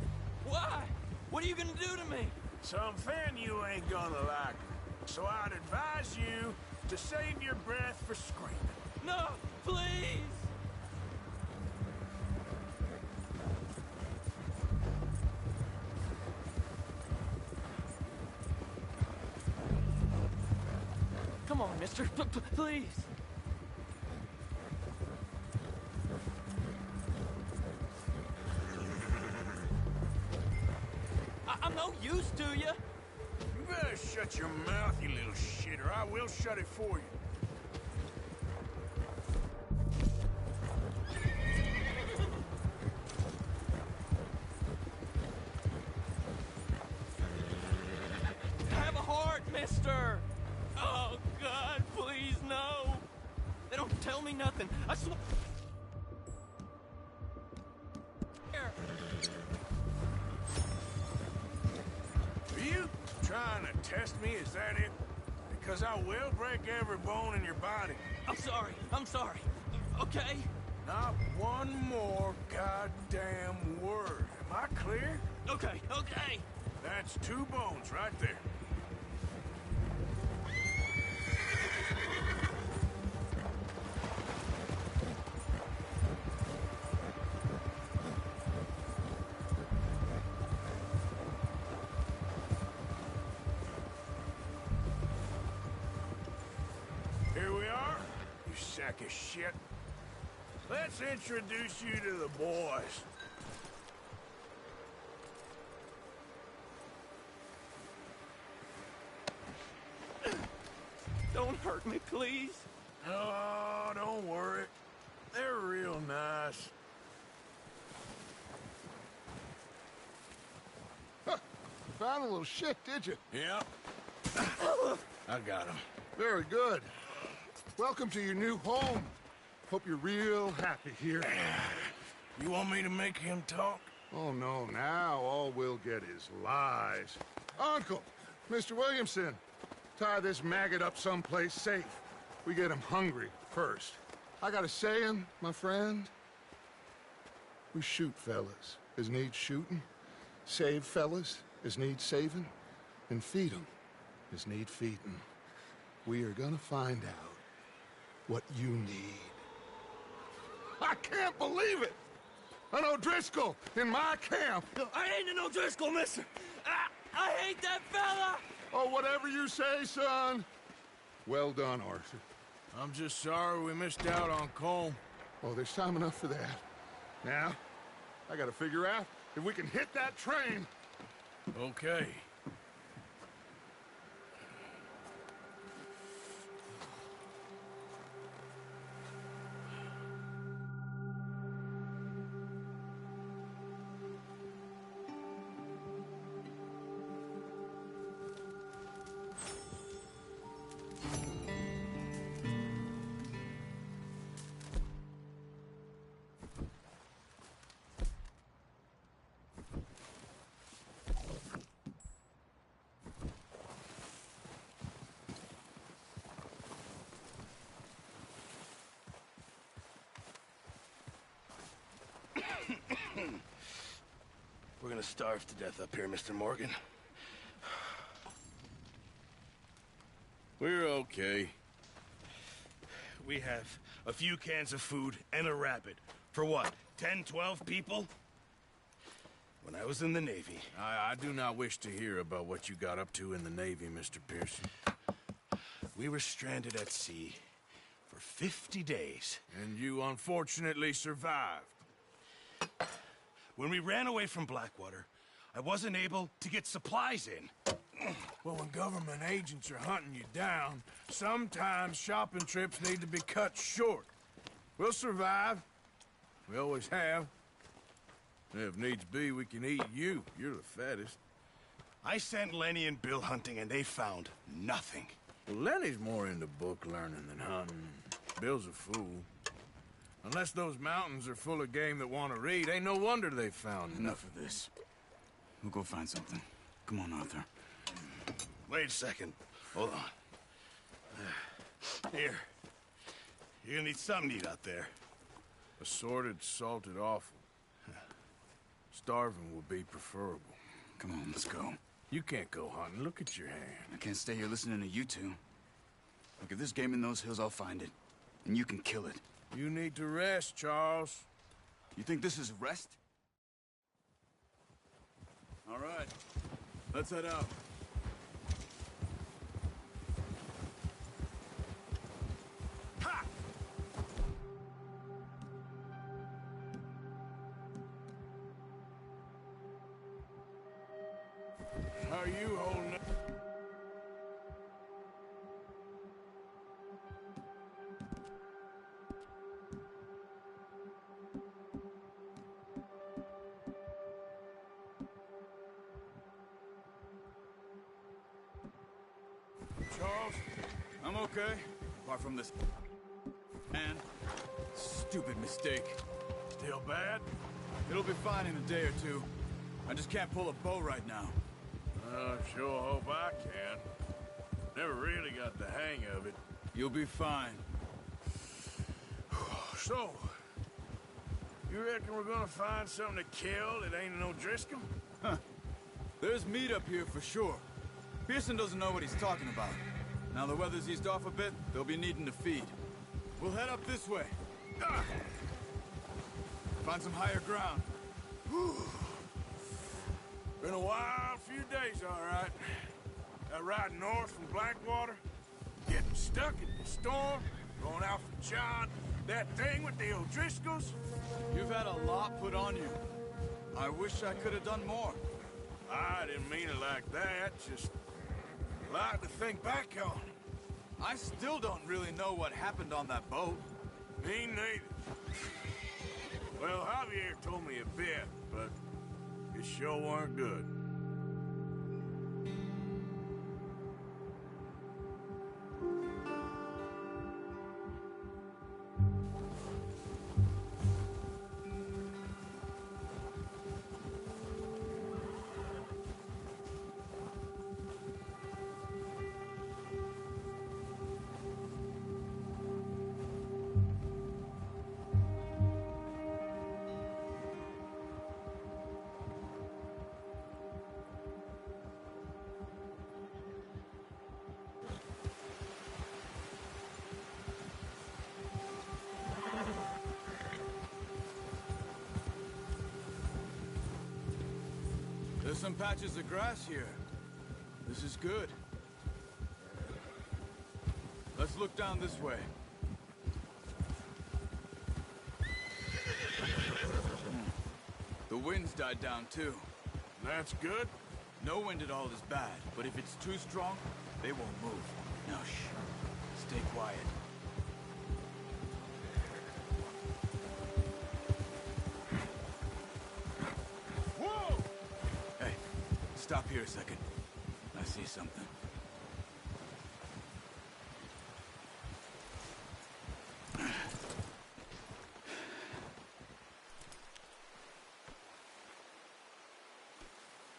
Why? What are you gonna do to me? Something you ain't gonna like. So I'd advise you to save your breath for screaming. No, please! Come on, mister. Please. I'm no use to you. You better shut your mouth, you little shit, or I will shut it for you. Have a heart, mister. Oh, God, please, no. They don't tell me nothing. I swear. Are you trying to test me? Is that it? Because I will break every bone in your body. I'm sorry. I'm sorry. Okay? Not one more goddamn word. Am I clear? Okay, okay. That's 2 bones right there. Here we are, you sack of shit. Let's introduce you to the boys. Don't hurt me, please. Oh, don't worry. They're real nice. Huh. Found a little shit, did you? Yep. I got him. Very good. Welcome to your new home. Hope you're real happy here. You want me to make him talk? Oh, no, now all we'll get is lies. Uncle, Mr. Williamson, tie this maggot up someplace safe. We get him hungry first. I got a saying, my friend. We shoot fellas as need shooting, save fellas as need saving, and feed 'em as need feeding. We are gonna find out what you need. I can't believe it! An O'Driscoll in my camp! I ain't an O'Driscoll, mister! I hate that fella! Oh, whatever you say, son. Well done, Arthur. I'm just sorry we missed out on Colm. Oh, there's time enough for that. Now, I gotta figure out if we can hit that train. Okay. We're gonna starve to death up here, Mr. Morgan. We're okay. We have a few cans of food and a rabbit. For what, 10, 12 people? When I was in the Navy... I do not wish to hear about what you got up to in the Navy, Mr. Pearson. We were stranded at sea for 50 days. And you unfortunately survived. When we ran away from Blackwater, I wasn't able to get supplies in. Well, when government agents are hunting you down, sometimes shopping trips need to be cut short. We'll survive. We always have. If needs be, we can eat you. You're the fattest. I sent Lenny and Bill hunting, and they found nothing. Well, Lenny's more into book learning than hunting. Bill's a fool. Unless those mountains are full of game that want to read, ain't no wonder they found Enough of this. We'll go find something. Come on, Arthur. Wait a second. Hold on. Here. You're gonna need something to eat out there. Assorted, salted offal. Starving would be preferable. Come on, let's go. You can't go hunting. Look at your hand. I can't stay here listening to you two. Look, if there's game in those hills, I'll find it. And you can kill it. You need to rest, Charles. You think this is rest? All right. Let's head out. Ha! How are you holding up? Charles? I'm okay. Apart from this... and... stupid mistake. Still bad? It'll be fine in a day or two. I just can't pull a bow right now. I sure hope I can. Never really got the hang of it. You'll be fine. So, you reckon we're gonna find something to kill that ain't no Driscoll? Huh. There's meat up here for sure. Pearson doesn't know what he's talking about. Now the weather's eased off a bit, they'll be needing to feed. We'll head up this way. Find some higher ground. Been a wild few days, all right. That ride north from Blackwater, getting stuck in the storm, going out for John, that thing with the O'Driscolls. You've had a lot put on you. I wish I could have done more. I didn't mean it like that, just a lot to think back on. I still don't really know what happened on that boat. Me neither. Well, Javier told me a bit, but it sure weren't good. There's some patches of grass here. This is good. Let's look down this way. The wind's died down too. That's good? No wind at all is bad, but if it's too strong, they won't move. Now shh. Stay quiet. Stop here a second. I see something.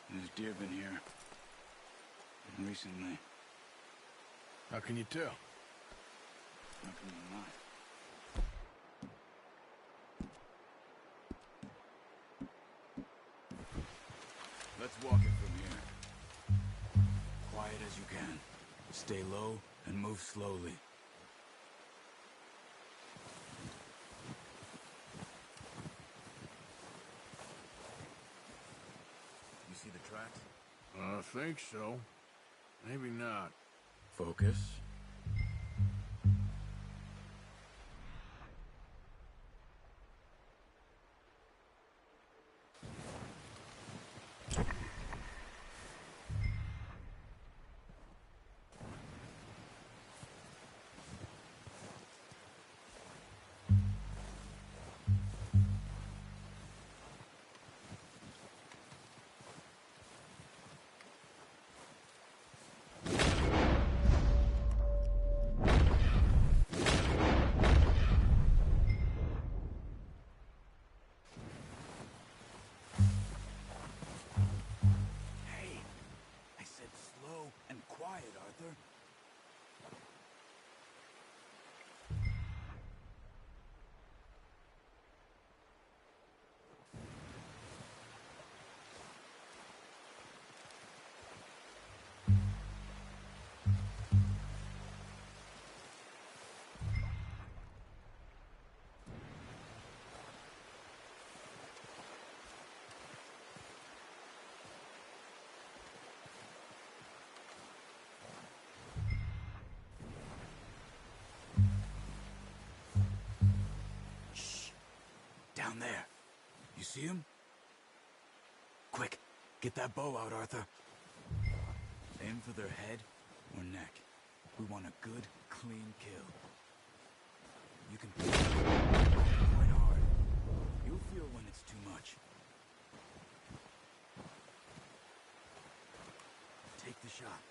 There's deer been here. Recently. How can you tell? How can you not? Let's walk it from here. Quiet as you can. Stay low and move slowly. You see the tracks? I think so. Maybe not. Focus. Down there. You see him? Quick, get that bow out, Arthur. Aim for their head or neck. We want a good, clean kill. You can push quite hard. You'll feel when it's too much. Take the shot.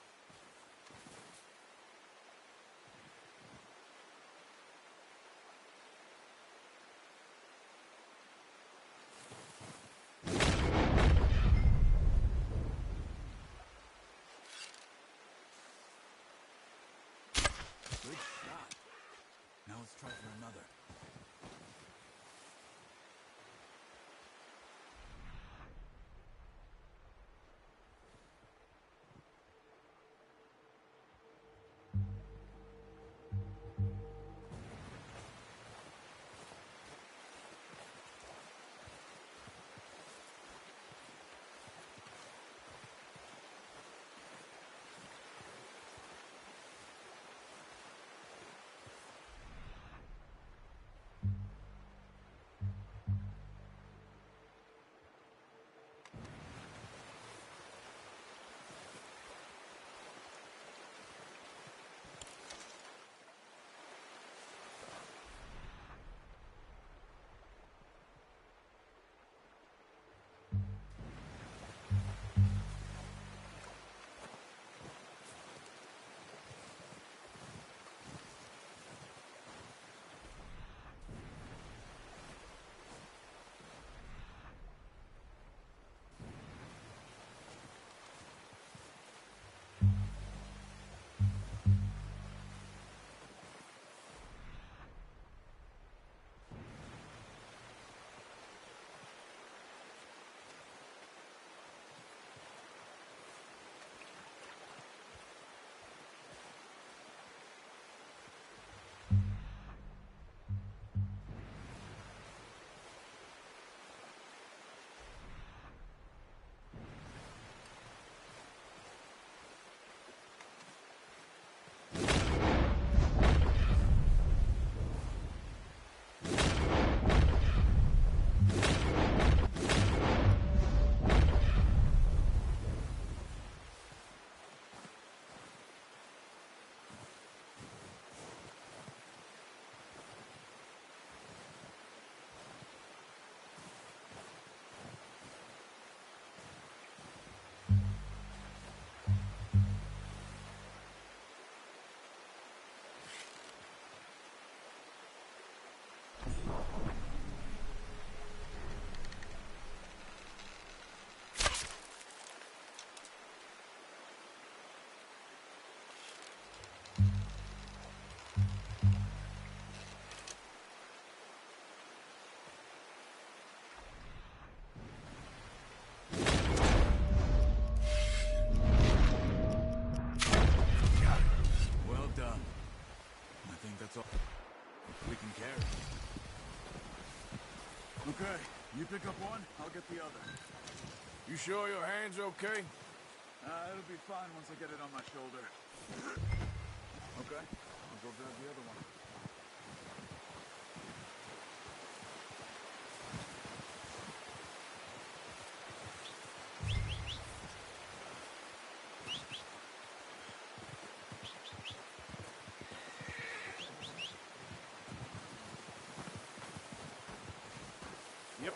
Good shot. Now let's try for another. Okay, you pick up one, I'll get the other. You sure your hand's okay? It'll be fine once I get it on my shoulder. Okay, I'll go grab the other one.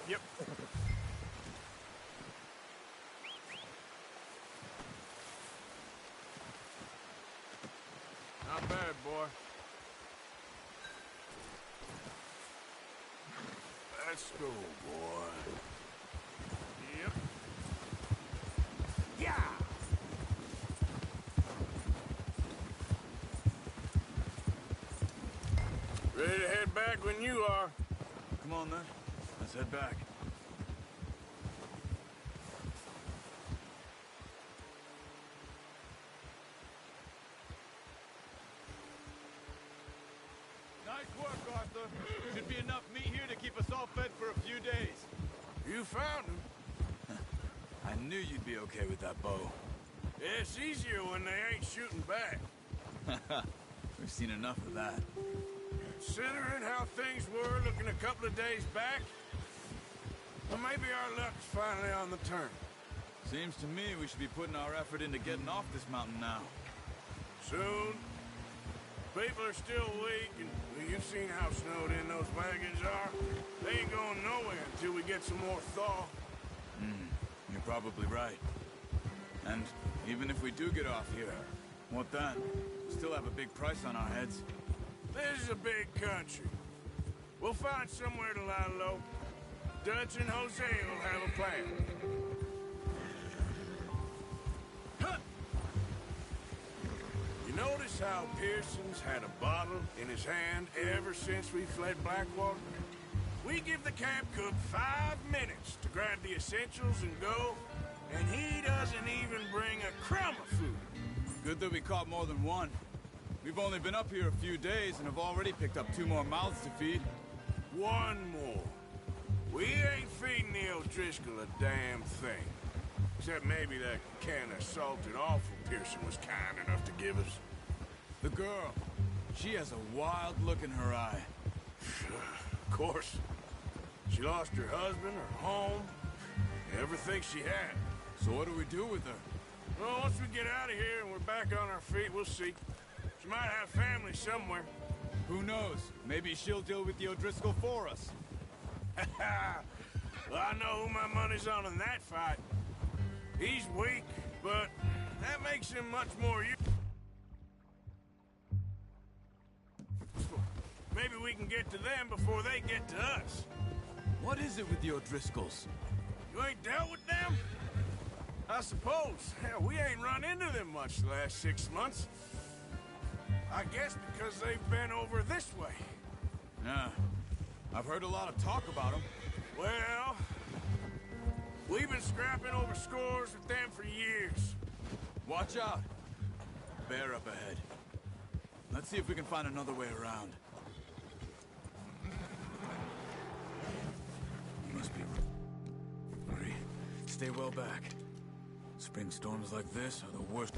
Yep. Not bad, boy. Let's go, boy. Yep. Yeah! Ready to head back when you are. Come on, then. Let's head back. Nice work, Arthur. Should be enough meat here to keep us all fed for a few days. You found him. I knew you'd be okay with that bow. Yeah, it's easier when they ain't shooting back. We've seen enough of that. Considering how things were looking a couple of days back, Well, maybe our luck's finally on the turn. Seems to me we should be putting our effort into getting off this mountain now. Soon. People are still weak, and you've seen how snowed in those wagons are. They ain't going nowhere until we get some more thaw. You're probably right. And even if we do get off here, what then? We still have a big price on our heads. This is a big country. We'll find somewhere to lie low. Dutch and Jose will have a plan. Huh. You notice how Pearson's had a bottle in his hand ever since we fled Blackwater? We give the camp cook 5 minutes to grab the essentials and go, and he doesn't even bring a crumb of food. Good that we caught more than one. We've only been up here a few days and have already picked up 2 more mouths to feed. 1 more. We ain't feeding the O'Driscoll a damn thing. Except maybe that can of salted offal Pearson was kind enough to give us. The girl. She has a wild look in her eye. Of course. She lost her husband, her home, everything she had. So what do we do with her? Well, once we get out of here and we're back on our feet, we'll see. She might have family somewhere. Who knows? Maybe she'll deal with the O'Driscoll for us. Well, I know who my money's on in that fight. He's weak, but that makes him much more useful. Maybe we can get to them before they get to us. What is it with the O'Driscolls? You ain't dealt with them? I suppose. Hell, we ain't run into them much the last 6 months. I guess because they've been over this way. Yeah. I've heard a lot of talk about them. Well, we've been scrapping over scores with them for years. Watch out. Bear up ahead. Let's see if we can find another way around. Must be... Hurry. Stay well back. Spring storms like this are the worst.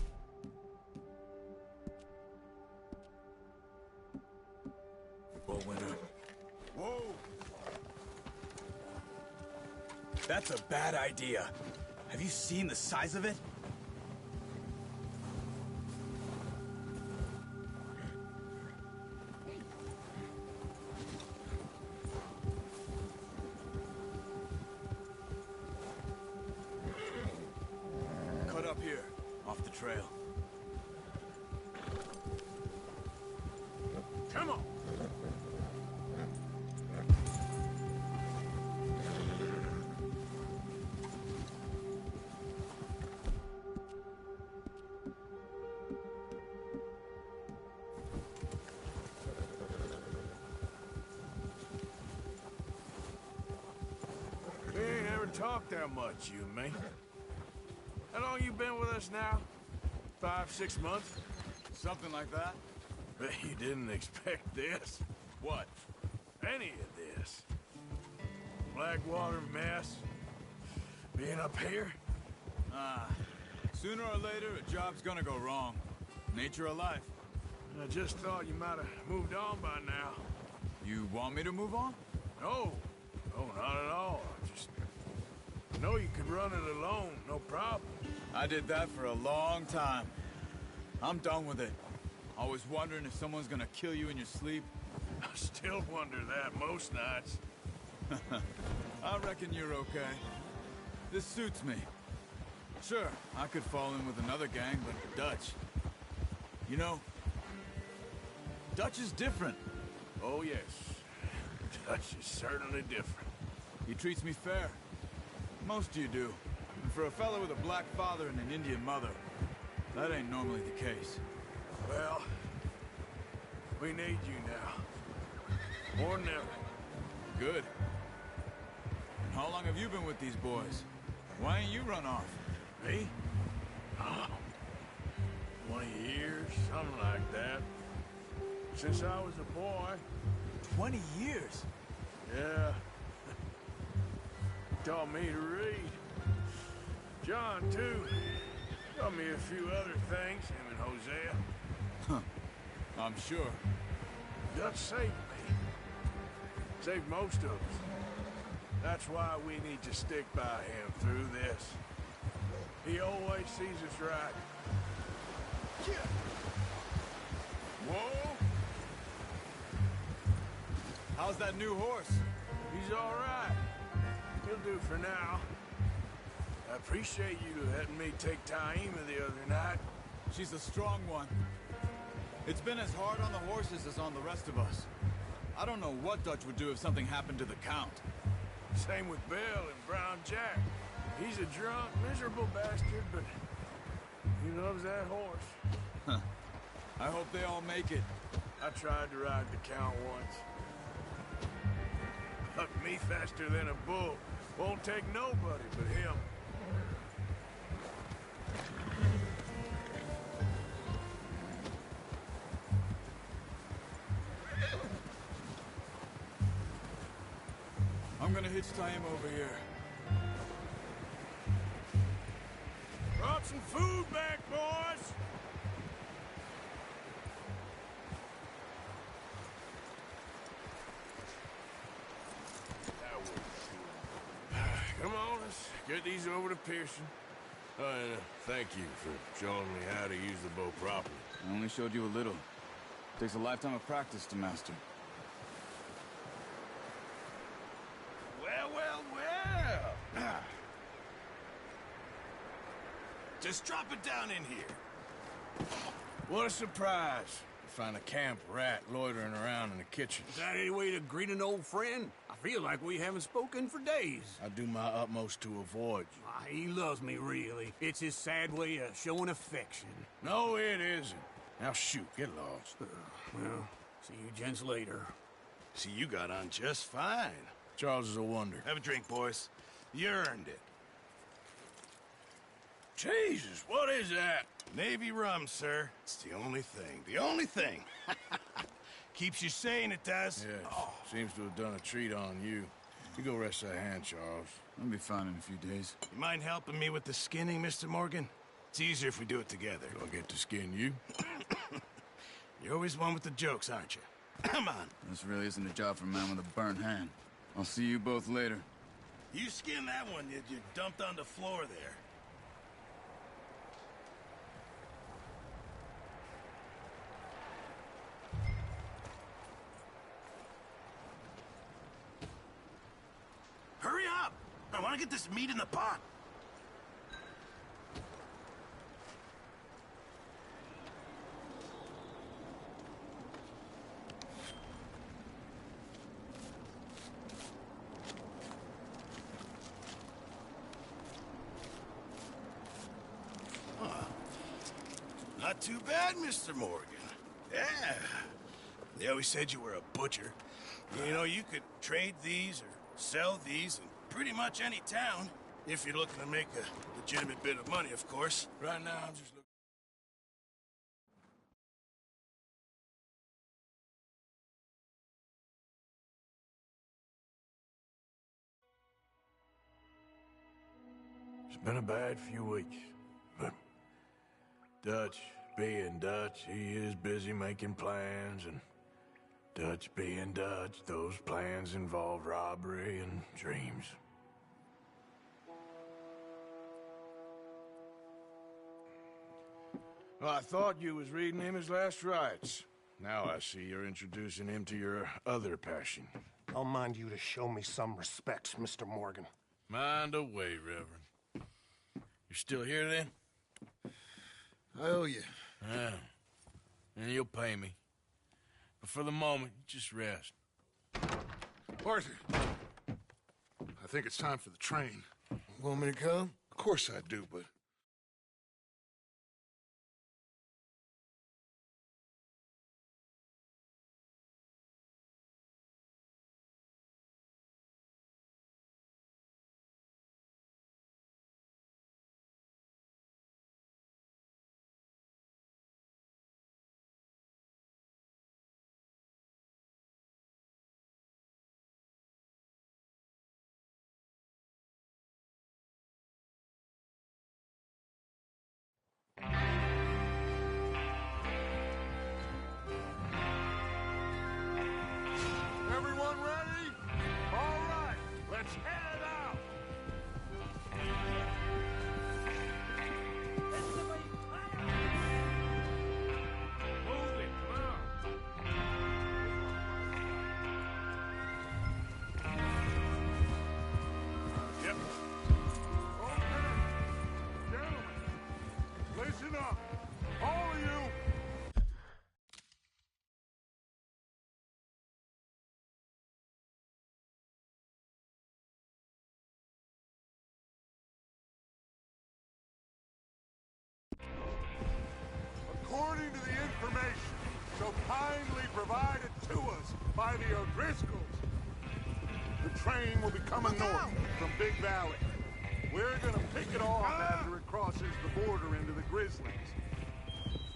All winter. Whoa! That's a bad idea. Have you seen the size of it? Cut up here, off the trail. Come on! We ain't ever talked that much, you and me. How long you been with us now? 5, 6 months? Something like that. Bet you didn't expect this. What? Any of this. Blackwater mess. Being up here. Sooner or later, a job's gonna go wrong. Nature of life. I just thought you might have moved on by now. You want me to move on? No. No, not at all. I know you could run it alone, no problem. I did that for a long time. I'm done with it. Always wondering if someone's gonna kill you in your sleep. I still wonder that most nights. I reckon you're okay. This suits me. Sure, I could fall in with another gang, but Dutch... You know, Dutch is different. Oh, yes. Dutch is certainly different. He treats me fair. Most of you do. And for a fellow with a black father and an Indian mother, that ain't normally the case. Well, we need you now. More than ever. Good. And how long have you been with these boys? Why ain't you run off? Me? Oh, 20 years, something like that. Since I was a boy. 20 years? Yeah. Taught me to read. John, too. Taught me a few other things, him and Hosea. Huh. I'm sure. Dutch saved me. Saved most of us. That's why we need to stick by him through this. He always sees us right. Whoa! How's that new horse? He's all right. He'll do for now. I appreciate you letting me take Taima the other night. She's a strong one. It's been as hard on the horses as on the rest of us. I don't know what Dutch would do if something happened to the Count. Same with Bill and Brown Jack. He's a drunk, miserable bastard, but he loves that horse. Huh. I hope they all make it. I tried to ride the Count once. Bucked me faster than a bull. Won't take nobody but him. I'm gonna hitch tie him over here. Brought some food back, boys! Come on, let's get these over to Pearson. Oh, and thank you for showing me how to use the bow properly. I only showed you a little. Takes a lifetime of practice to master. Well, well, well! Just drop it down in here. What a surprise to find a camp rat loitering around in the kitchen. Is that any way to greet an old friend? I feel like we haven't spoken for days. I do my utmost to avoid you. He loves me, really. It's his sad way of showing affection. No, it isn't. Now shoot, get lost. Well, see you gents later. See, you got on just fine. Charles is a wonder. Have a drink, boys. You earned it. Jesus, what is that? Navy rum, sir. It's the only thing. The only thing. Keeps you sane, it does. Yes. Seems to have done a treat on you. You go rest that hand, Charles. I'll be fine in a few days. You mind helping me with the skinning, Mr. Morgan? It's easier if we do it together. Do I get to skin you? You're always one with the jokes, aren't you? Come on. This really isn't a job for a man with a burnt hand. I'll see you both later. You skinned that one you dumped on the floor there. Hurry up! I want to get this meat in the pot. Not too bad, Mr. Morgan. Yeah. They always said you were a butcher. You know, you could trade these or sell these in pretty much any town, if you're looking to make a legitimate bit of money, of course. Right now, I'm just looking... It's been a bad few weeks, but Dutch being Dutch, he is busy making plans, and Dutch being Dutch, those plans involve robbery and dreams. Well, I thought you was reading him his last rites. Now I see you're introducing him to your other passion. I'll mind you to show me some respect, Mr. Morgan. Mind away, Reverend. You're still here, then? I owe you. Yeah. And you'll pay me. But for the moment, just rest. Arthur, I think it's time for the train. Want me to come? Of course I do, but... Everyone ready? All right, let's head kindly provided to us by the O'Driscolls. The train will be coming north from Big Valley. We're gonna pick it off after it crosses the border into the Grizzlies.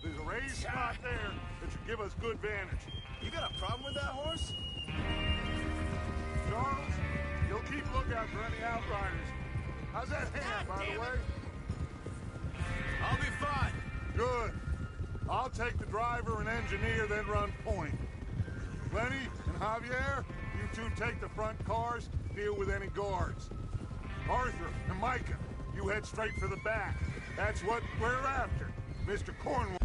There's a raised spot there that should give us good vantage. You got a problem with that horse? Charles, you'll keep lookout for any outriders. How's that hand, by the way? I'll be fine. Good. I'll take the driver and engineer, then run point. Lenny and Javier, you two take the front cars, deal with any guards. Arthur and Micah, you head straight for the back. That's what we're after. Mr. Cornwall.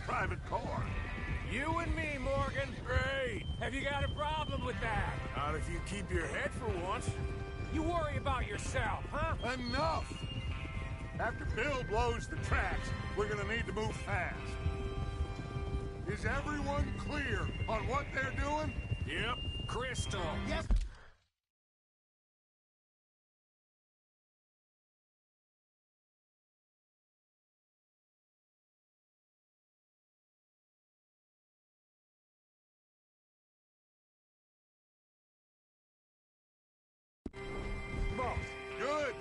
Private car. You and me, Morgan. Great. Have you got a problem with that? Not if you keep your head for once. You worry about yourself, huh? Enough! After Bill blows the tracks, we're gonna need to move fast. Is everyone clear on what they're doing? Yep. Crystal. Yes. Boss. Good.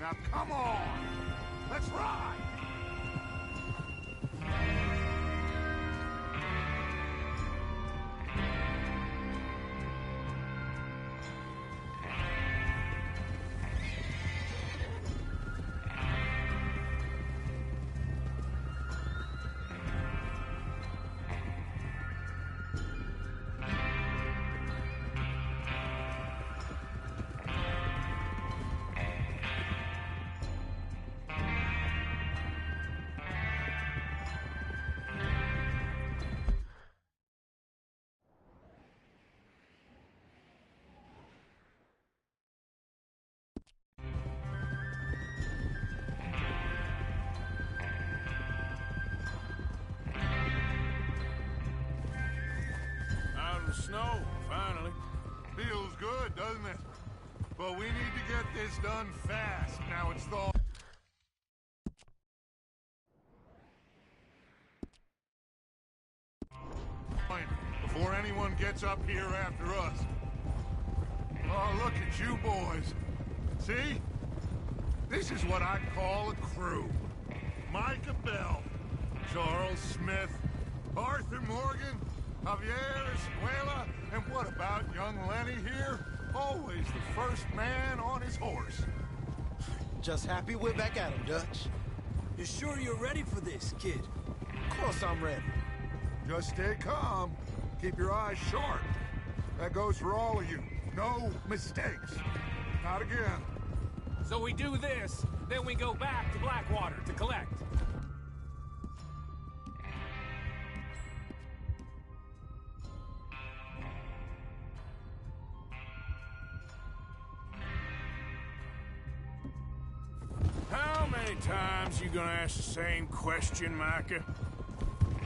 Now come on. Let's ride. Snow, finally. Feels good, doesn't it? But we need to get this done fast. Now it's thawed. Before anyone gets up here after us. Oh, look at you boys. See? This is what I call a crew. Micah Bell, Charles Smith, Arthur Morgan, Javier Escuela, and what about young Lenny here? Always the first man on his horse. Just happy we're back at him, Dutch. You sure you're ready for this, kid? Of course I'm ready. Just stay calm. Keep your eyes sharp. That goes for all of you. No mistakes. Not again. So we do this, then we go back to Blackwater to collect. How many times you gonna ask the same question, Micah?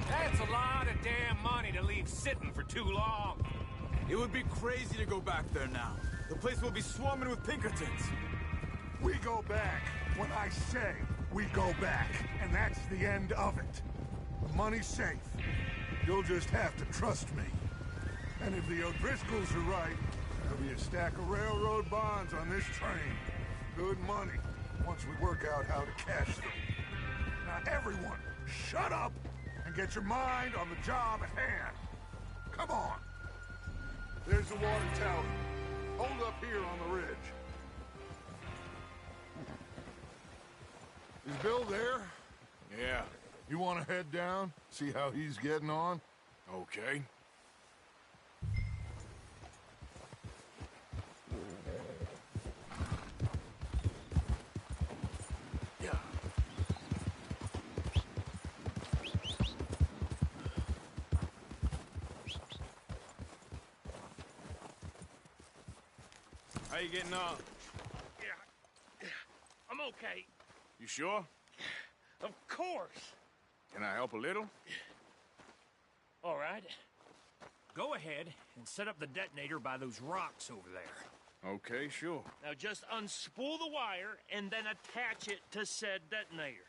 That's a lot of damn money to leave sitting for too long. It would be crazy to go back there now. The place will be swarming with Pinkertons. We go back when I say we go back, and that's the end of it. The money's safe. You'll just have to trust me. And if the O'Driscolls are right, there'll be a stack of railroad bonds on this train. Good money, once we work out how to cash them. Now everyone, shut up and get your mind on the job at hand. Come on. There's the water tower. Hold up here on the ridge. Is Bill there? Yeah. You want to head down, see how he's getting on? Okay. How you getting on? Yeah, I'm okay. You sure? Of course. Can I help a little? All right. Go ahead and set up the detonator by those rocks over there. Okay, sure. Now just unspool the wire and then attach it to said detonator.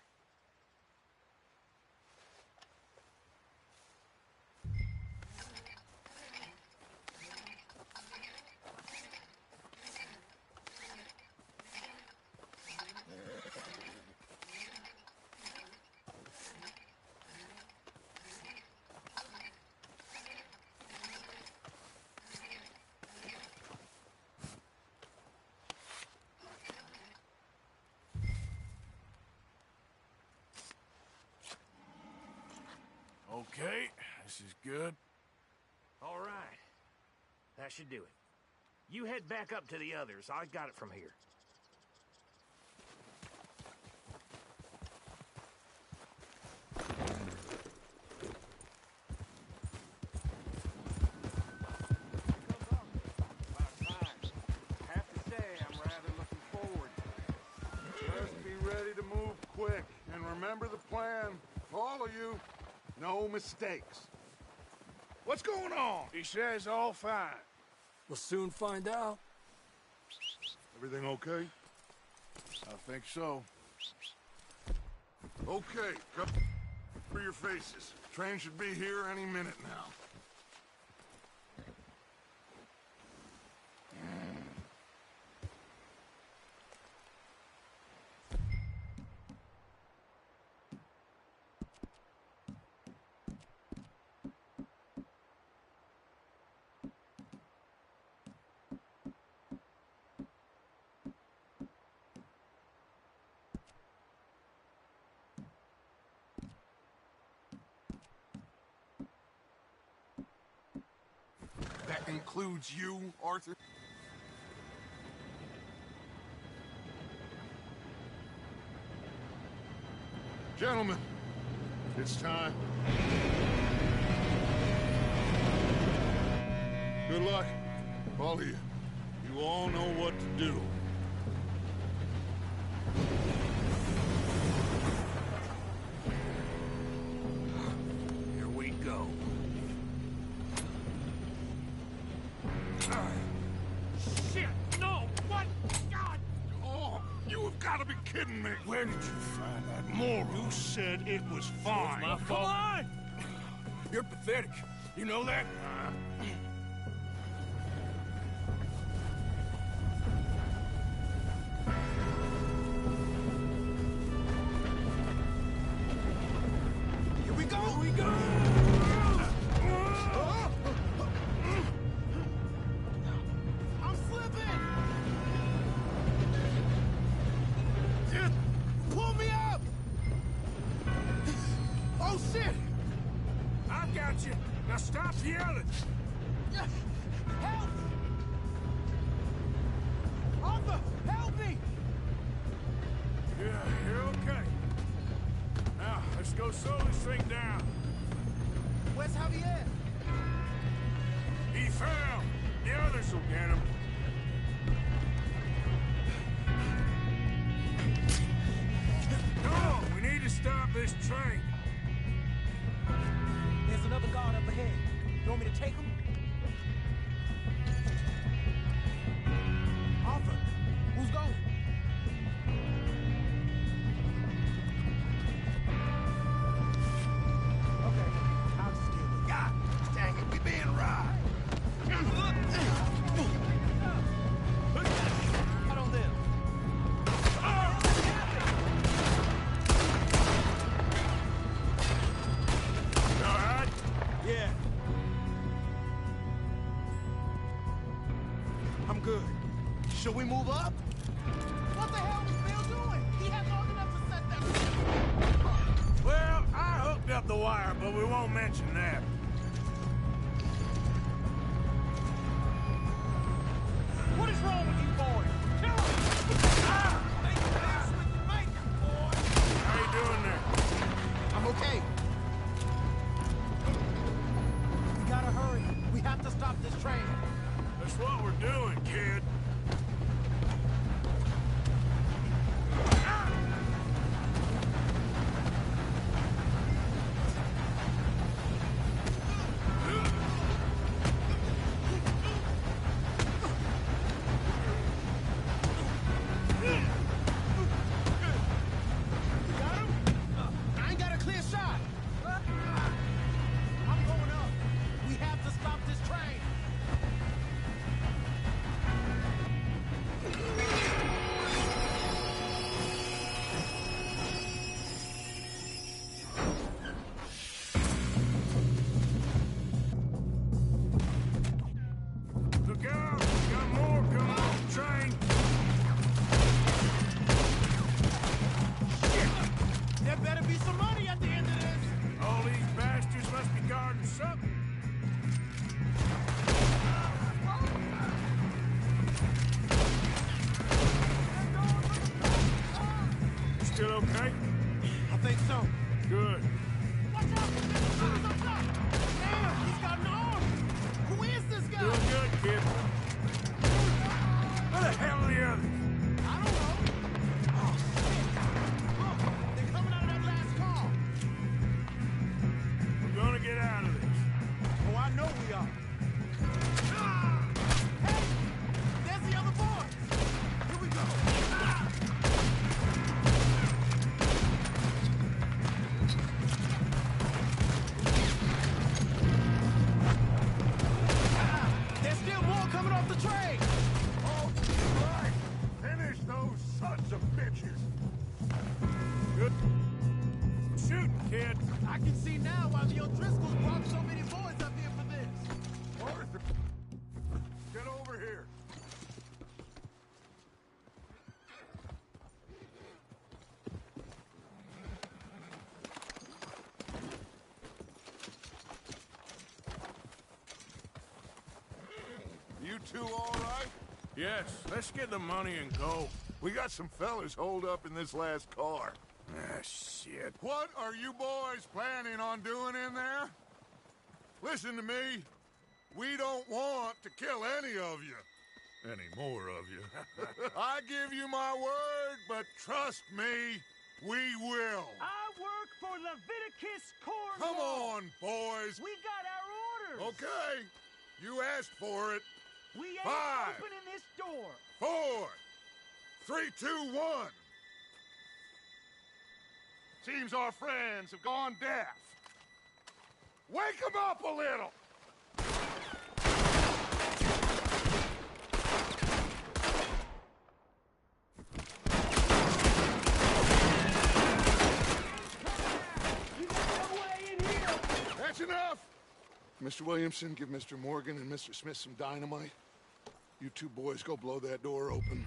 Okay, this is good. All right. That should do it. You head back up to the others. I got it from here. Have to say, I'm rather looking forward to it. Just be ready to move quick, and remember the plan. All of you, no mistakes. What's going on? He says all fine. We'll soon find out. Everything okay? I think so. Okay, cover your faces. Train should be here any minute now. That includes you, Arthur? Gentlemen, it's time. Good luck, all of you. You all know what to do. Here we go. Shit! No! What? God! Oh, you have got to be kidding me. Where did you find that moron? You said it was fine. My fault. Come on! You're pathetic. You know that? Here we go! Here we go! I'm slipping! Just pull me up! Oh, shit! I've got you. Now stop yelling. Help! Arthur, help me! Yeah, you're okay. Now, let's go slow this thing down. Where's Javier? He fell. The others will get him. Come on, we need to stop this train. There's another guard up ahead. You want me to take him? Arthur, who's going? Okay, I'll just deal with it. God dang it, we being robbed. Out on them. You all right? Yeah. I'm good. Should we move up? What the hell is Bill doing? He had long enough to set that. Well, I hooked up the wire, but we won't mention that. What is wrong with you boys? Kill him! Make this with the bacon, boy! How you doing there? I'm okay. We gotta hurry. We have to stop this train. That's what we're doing, kid. you. Good shooting, kid. I can see now why the O'Driscolls brought so many boys up here for this. Arthur, get over here. You two all right? Yes, let's get the money and go. We got some fellas holed up in this last car. Ah, shit. What are you boys planning on doing in there? Listen to me. We don't want to kill any of you. Any more of you. I give you my word, but trust me, we will. I work for Leviticus Corps. Come on, boys. We got our orders. Okay. You asked for it. We ain't 5, opening this door. 4, 3, 2, 1. Seems our friends have gone deaf. Wake them up a little! That's enough! Mr. Williamson, give Mr. Morgan and Mr. Smith some dynamite. You two boys go blow that door open.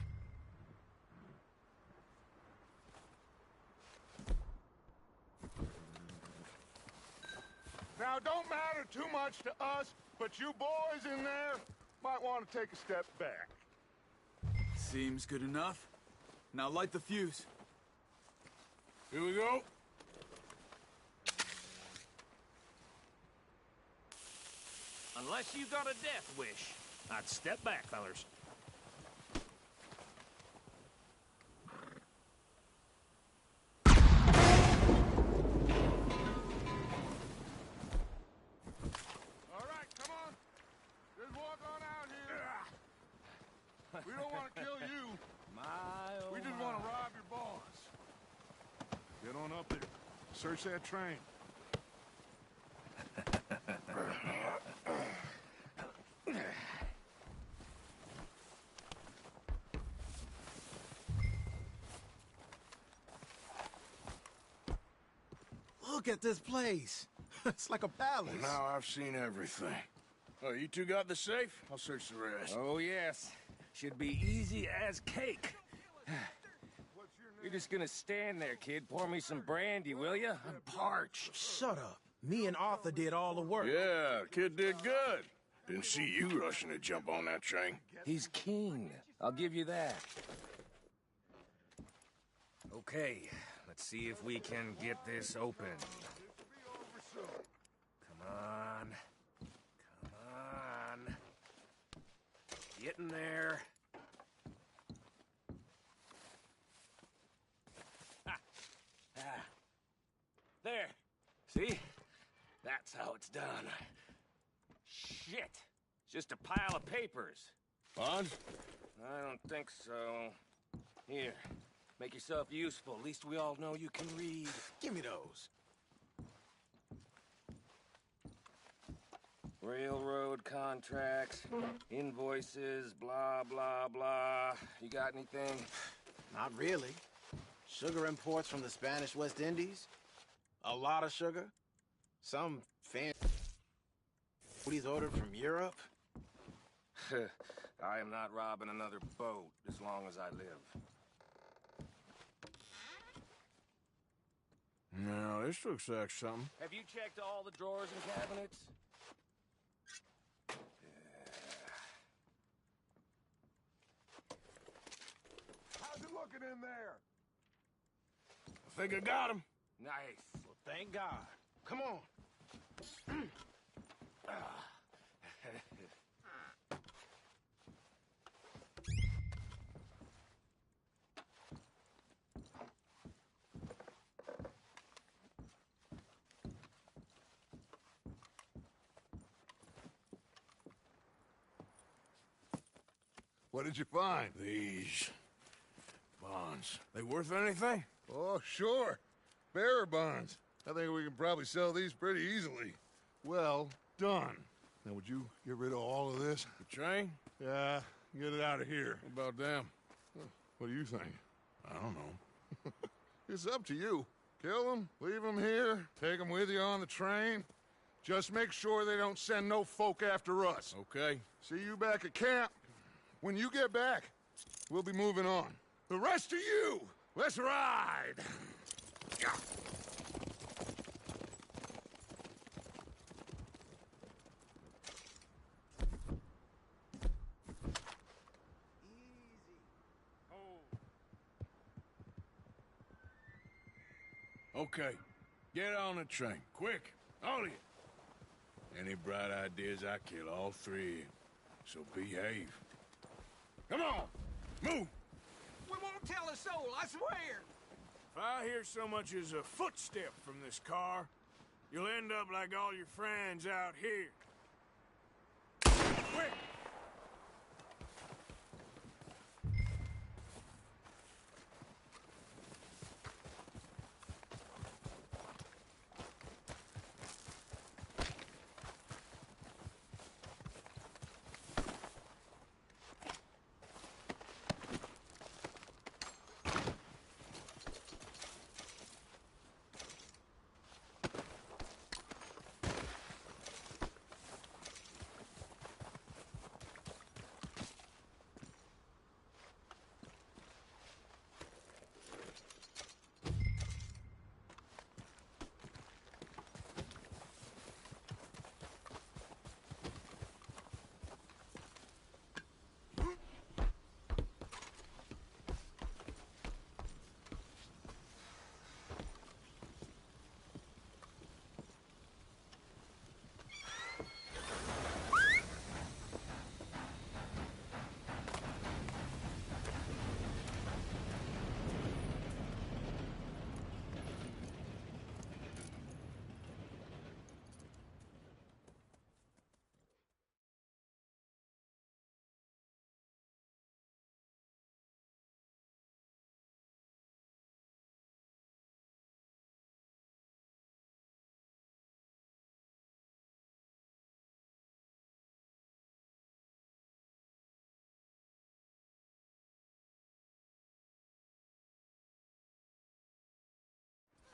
Now, don't matter too much to us, but you boys in there might want to take a step back. Seems good enough. Now light the fuse. Here we go. Unless you got a death wish, I'd step back, fellers. We don't want to kill you. We just want to rob your boss. Get on up there. Search that train. Look at this place. It's like a palace. Well, now I've seen everything. Oh, you two got the safe? I'll search the rest. Oh, yes. Should be easy as cake. You're just gonna stand there, kid. Pour me some brandy, will you? I'm parched. Shut up. Me and Arthur did all the work. Yeah, kid did good. Didn't see you rushing to jump on that train. He's king. I'll give you that. Okay, let's see if we can get this open. Come on. Come on. Get in there. There. See? That's how it's done. Shit. It's just a pile of papers. Bonds? I don't think so. Here. Make yourself useful. At least we all know you can read. Give me those. Railroad contracts, invoices, blah, blah, blah. You got anything? Not really. Sugar imports from the Spanish West Indies. A lot of sugar. Some fancy booties ordered from Europe. I am not robbing another boat as long as I live. No, this looks like something. Have you checked all the drawers and cabinets? How's it looking in there? I think I got him. Nice. Well, thank God. Come on. What did you find? These bonds. They worth anything? Oh, sure. Bearer bonds. I think we can probably sell these pretty easily. Well done. Now, would you get rid of all of this? The train? Yeah, get it out of here. What about them? What do you think? I don't know. It's up to you. Kill them, leave them here, take them with you on the train. Just make sure they don't send no folk after us. Okay. See you back at camp. When you get back, we'll be moving on. The rest of you, let's ride! Okay, get on the train, quick, all of you. Any bright ideas, I kill all three of you. So behave. Come on, move! We won't tell a soul, I swear! If I hear so much as a footstep from this car, you'll end up like all your friends out here. Quick!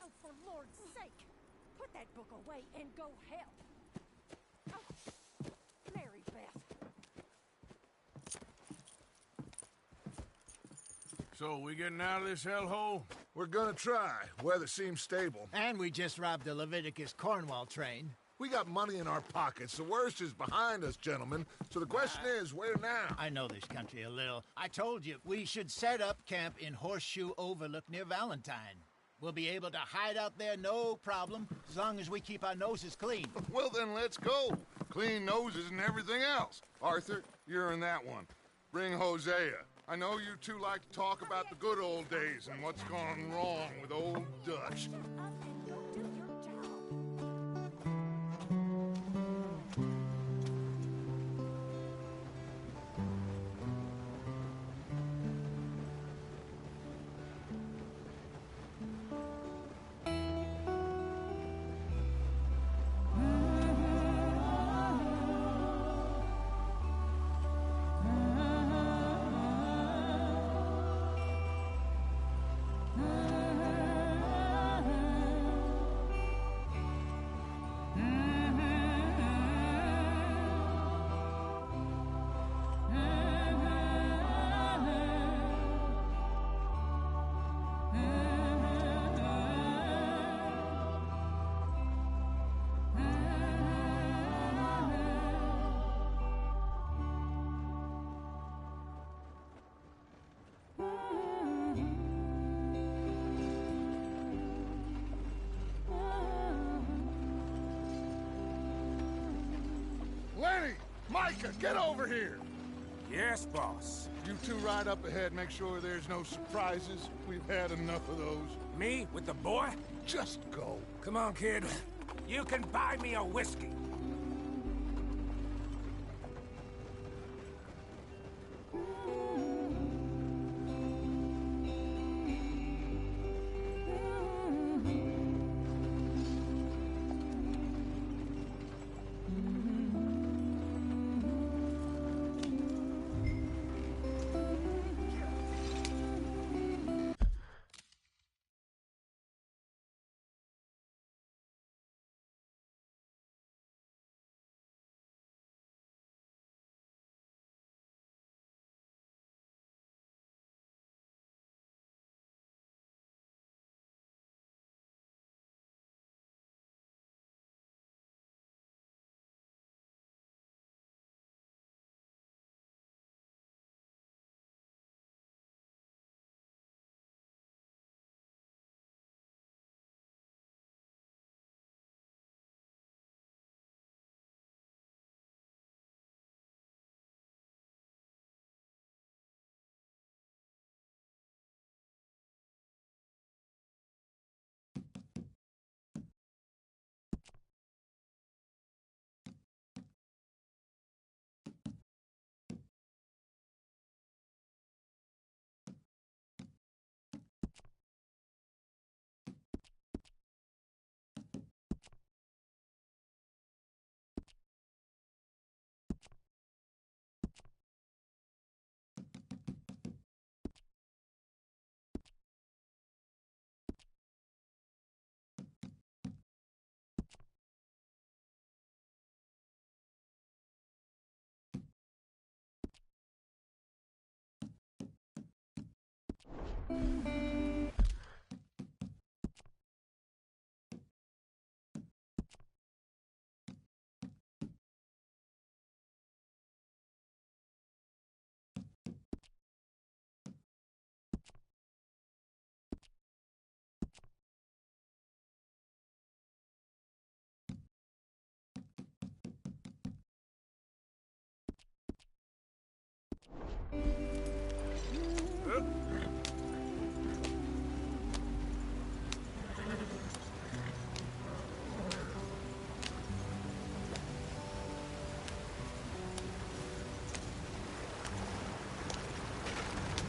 Oh, for Lord's sake! Put that book away and go help! Oh, Mary Beth. So, we getting out of this hellhole? We're gonna try. Weather seems stable. And we just robbed the Leviticus Cornwall train. We got money in our pockets. The worst is behind us, gentlemen. So the question is, where now? I know this country a little. I told you, we should set up camp in Horseshoe Overlook near Valentine. We'll be able to hide out there, no problem, as long as we keep our noses clean. Well, then let's go. Clean noses and everything else. Arthur, you're in that one. Bring Hosea. I know you two like to talk about the good old days and what's gone wrong with old Dutch. Lenny! Micah, get over here! Yes, boss. You two ride up ahead, make sure there's no surprises. We've had enough of those. Me with the boy? Just go. Come on, kid. You can buy me a whiskey.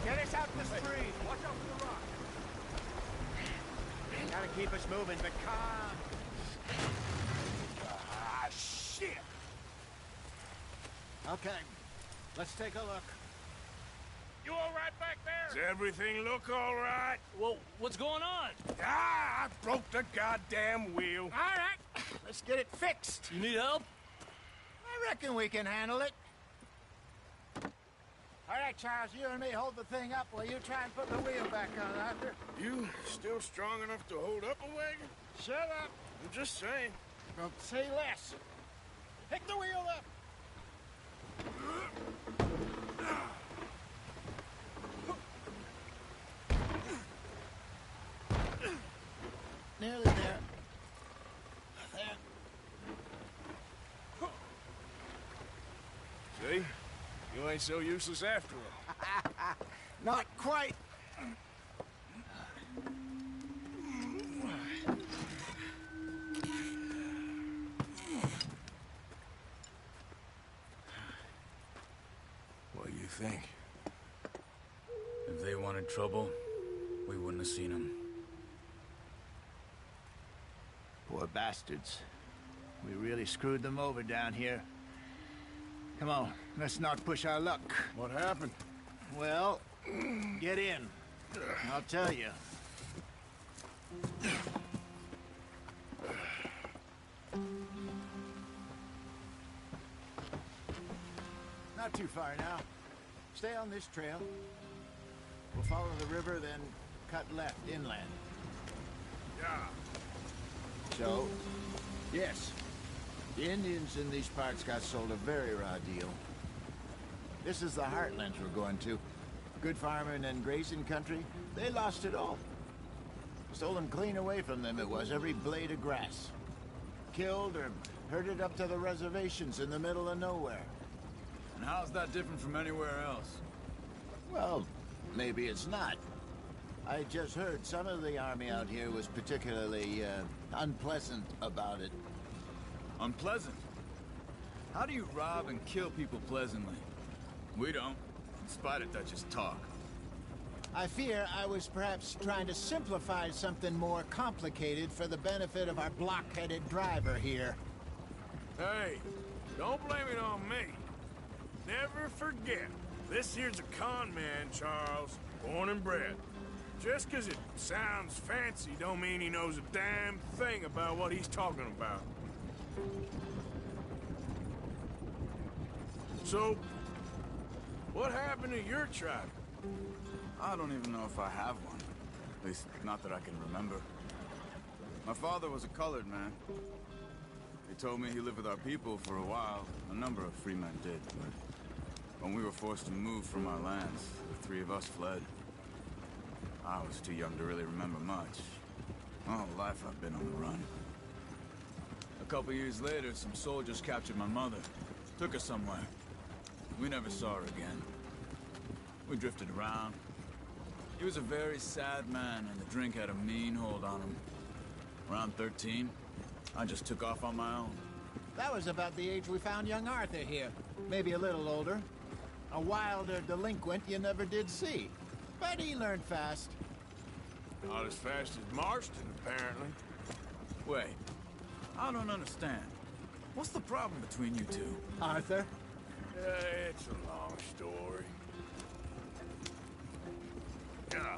Get us out the street. Watch out for the rock. Gotta keep us moving, but calm. Ah, shit! Okay, let's take a look. You all right back there? Does everything look all right? Well, what's going on? Ah, I broke the goddamn wheel. All right, let's get it fixed. You need help? I reckon we can handle it. All right, Charles, you and me hold the thing up while you try and put the wheel back on, Arthur. You still strong enough to hold up a wagon? Shut up. I'm just saying. Well, say less. Pick the wheel up. Nearly there. There. See? You ain't so useless after all. Not quite. What do you think? If they wanted trouble, we wouldn't have seen them. Poor bastards. We really screwed them over down here. Come on, let's not push our luck. What happened? Well, get in. I'll tell you. Not too far now. Stay on this trail. We'll follow the river, then cut left inland. Yeah. So, yes, the Indians in these parts got sold a very raw deal. This is the heartlands we're going to. Good farming and grazing country, they lost it all. Stolen clean away from them it was, every blade of grass. Killed or herded up to the reservations in the middle of nowhere. And how's that different from anywhere else? Well, maybe it's not. I just heard some of the army out here was particularly, unpleasant about it. Unpleasant? How do you rob and kill people pleasantly? We don't, in spite of Dutch's talk. I fear I was perhaps trying to simplify something more complicated for the benefit of our block-headed driver here. Hey, don't blame it on me. Never forget, this here's a con man, Charles, born and bred. Just 'cause it sounds fancy don't mean he knows a damn thing about what he's talking about. So, what happened to your tribe? I don't even know if I have one. At least, not that I can remember. My father was a colored man. He told me he lived with our people for a while. A number of free men did, but when we were forced to move from our lands, the three of us fled. I was too young to really remember much. My whole life I've been on the run. A couple years later, some soldiers captured my mother. Took her somewhere. We never saw her again. We drifted around. He was a very sad man, and the drink had a mean hold on him. Around 13, I just took off on my own. That was about the age we found young Arthur here. Maybe a little older. A wilder delinquent you never did see. But he learned fast. Not as fast as Marston, apparently. Wait, I don't understand. What's the problem between you two? Arthur? It's a long story. Yeah.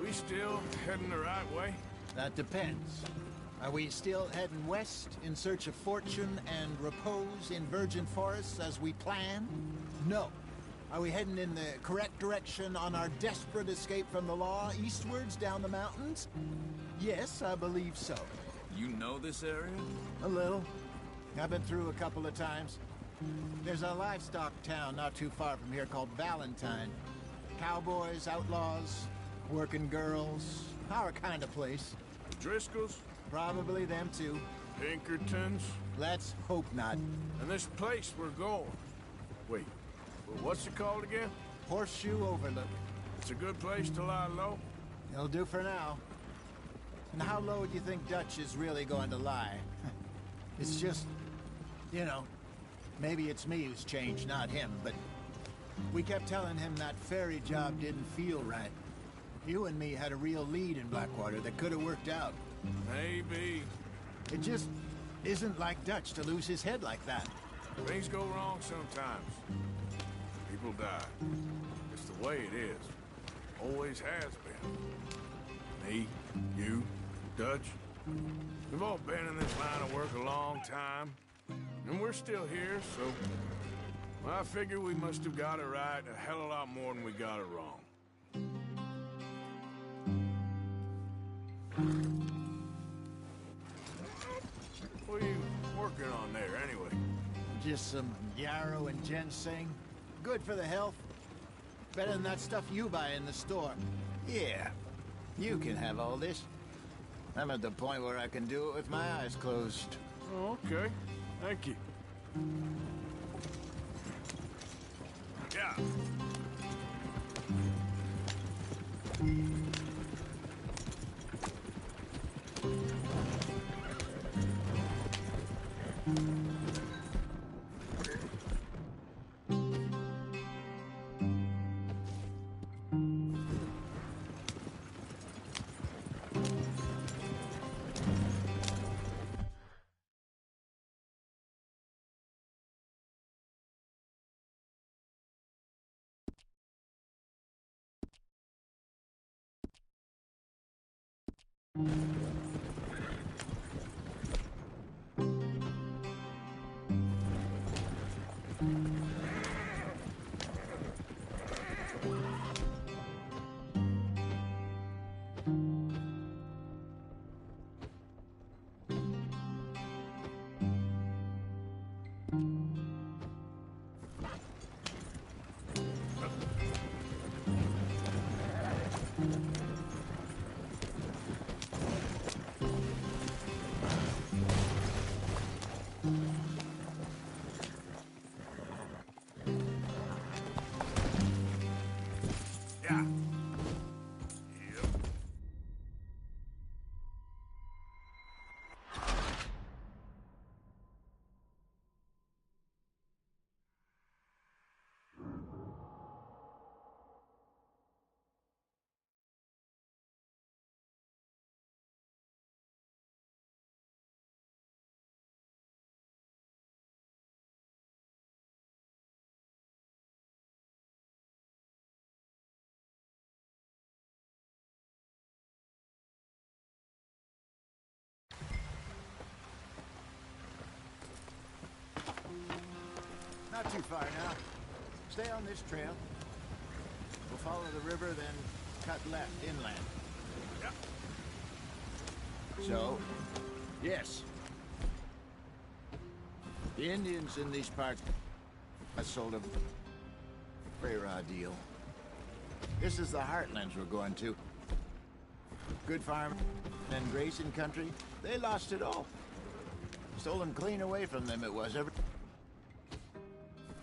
We still heading the right way? That depends. Are we still heading west in search of fortune and repose in virgin forests as we planned? No. Are we heading in the correct direction on our desperate escape from the law eastwards down the mountains? Yes, I believe so. You know this area? A little. I've been through a couple of times. There's a livestock town not too far from here called Valentine. Cowboys, outlaws, working girls, our kind of place. Driscolls? Probably them too. Pinkertons? Let's hope not. And this place we're going. Wait, what's it called again? Horseshoe Overlook. It's a good place to lie low? It'll do for now. And how low do you think Dutch is really going to lie? It's just, you know, maybe it's me who's changed, not him, but we kept telling him that ferry job didn't feel right. You and me had a real lead in Blackwater that could have worked out. Maybe. It just isn't like Dutch to lose his head like that. Things go wrong sometimes. People die. It's the way it is. Always has been. Me, you, Dutch. We've all been in this line of work a long time. And we're still here, so... well, I figure we must have got it right a hell of a lot more than we got it wrong. What are you working on there, anyway? Just some yarrow and ginseng. Good for the health. Better than that stuff you buy in the store. Yeah, you can have all this. I'm at the point where I can do it with my eyes closed. Oh, okay. Thank you. Yeah. Not too far now. Stay on this trail. We'll follow the river, then cut left inland. Yep. So, yes. The Indians in these parts are sort of very raw deal. This is the heartlands we're going to. Good farm and grazing country. They lost it all. Stolen clean away from them it was. Every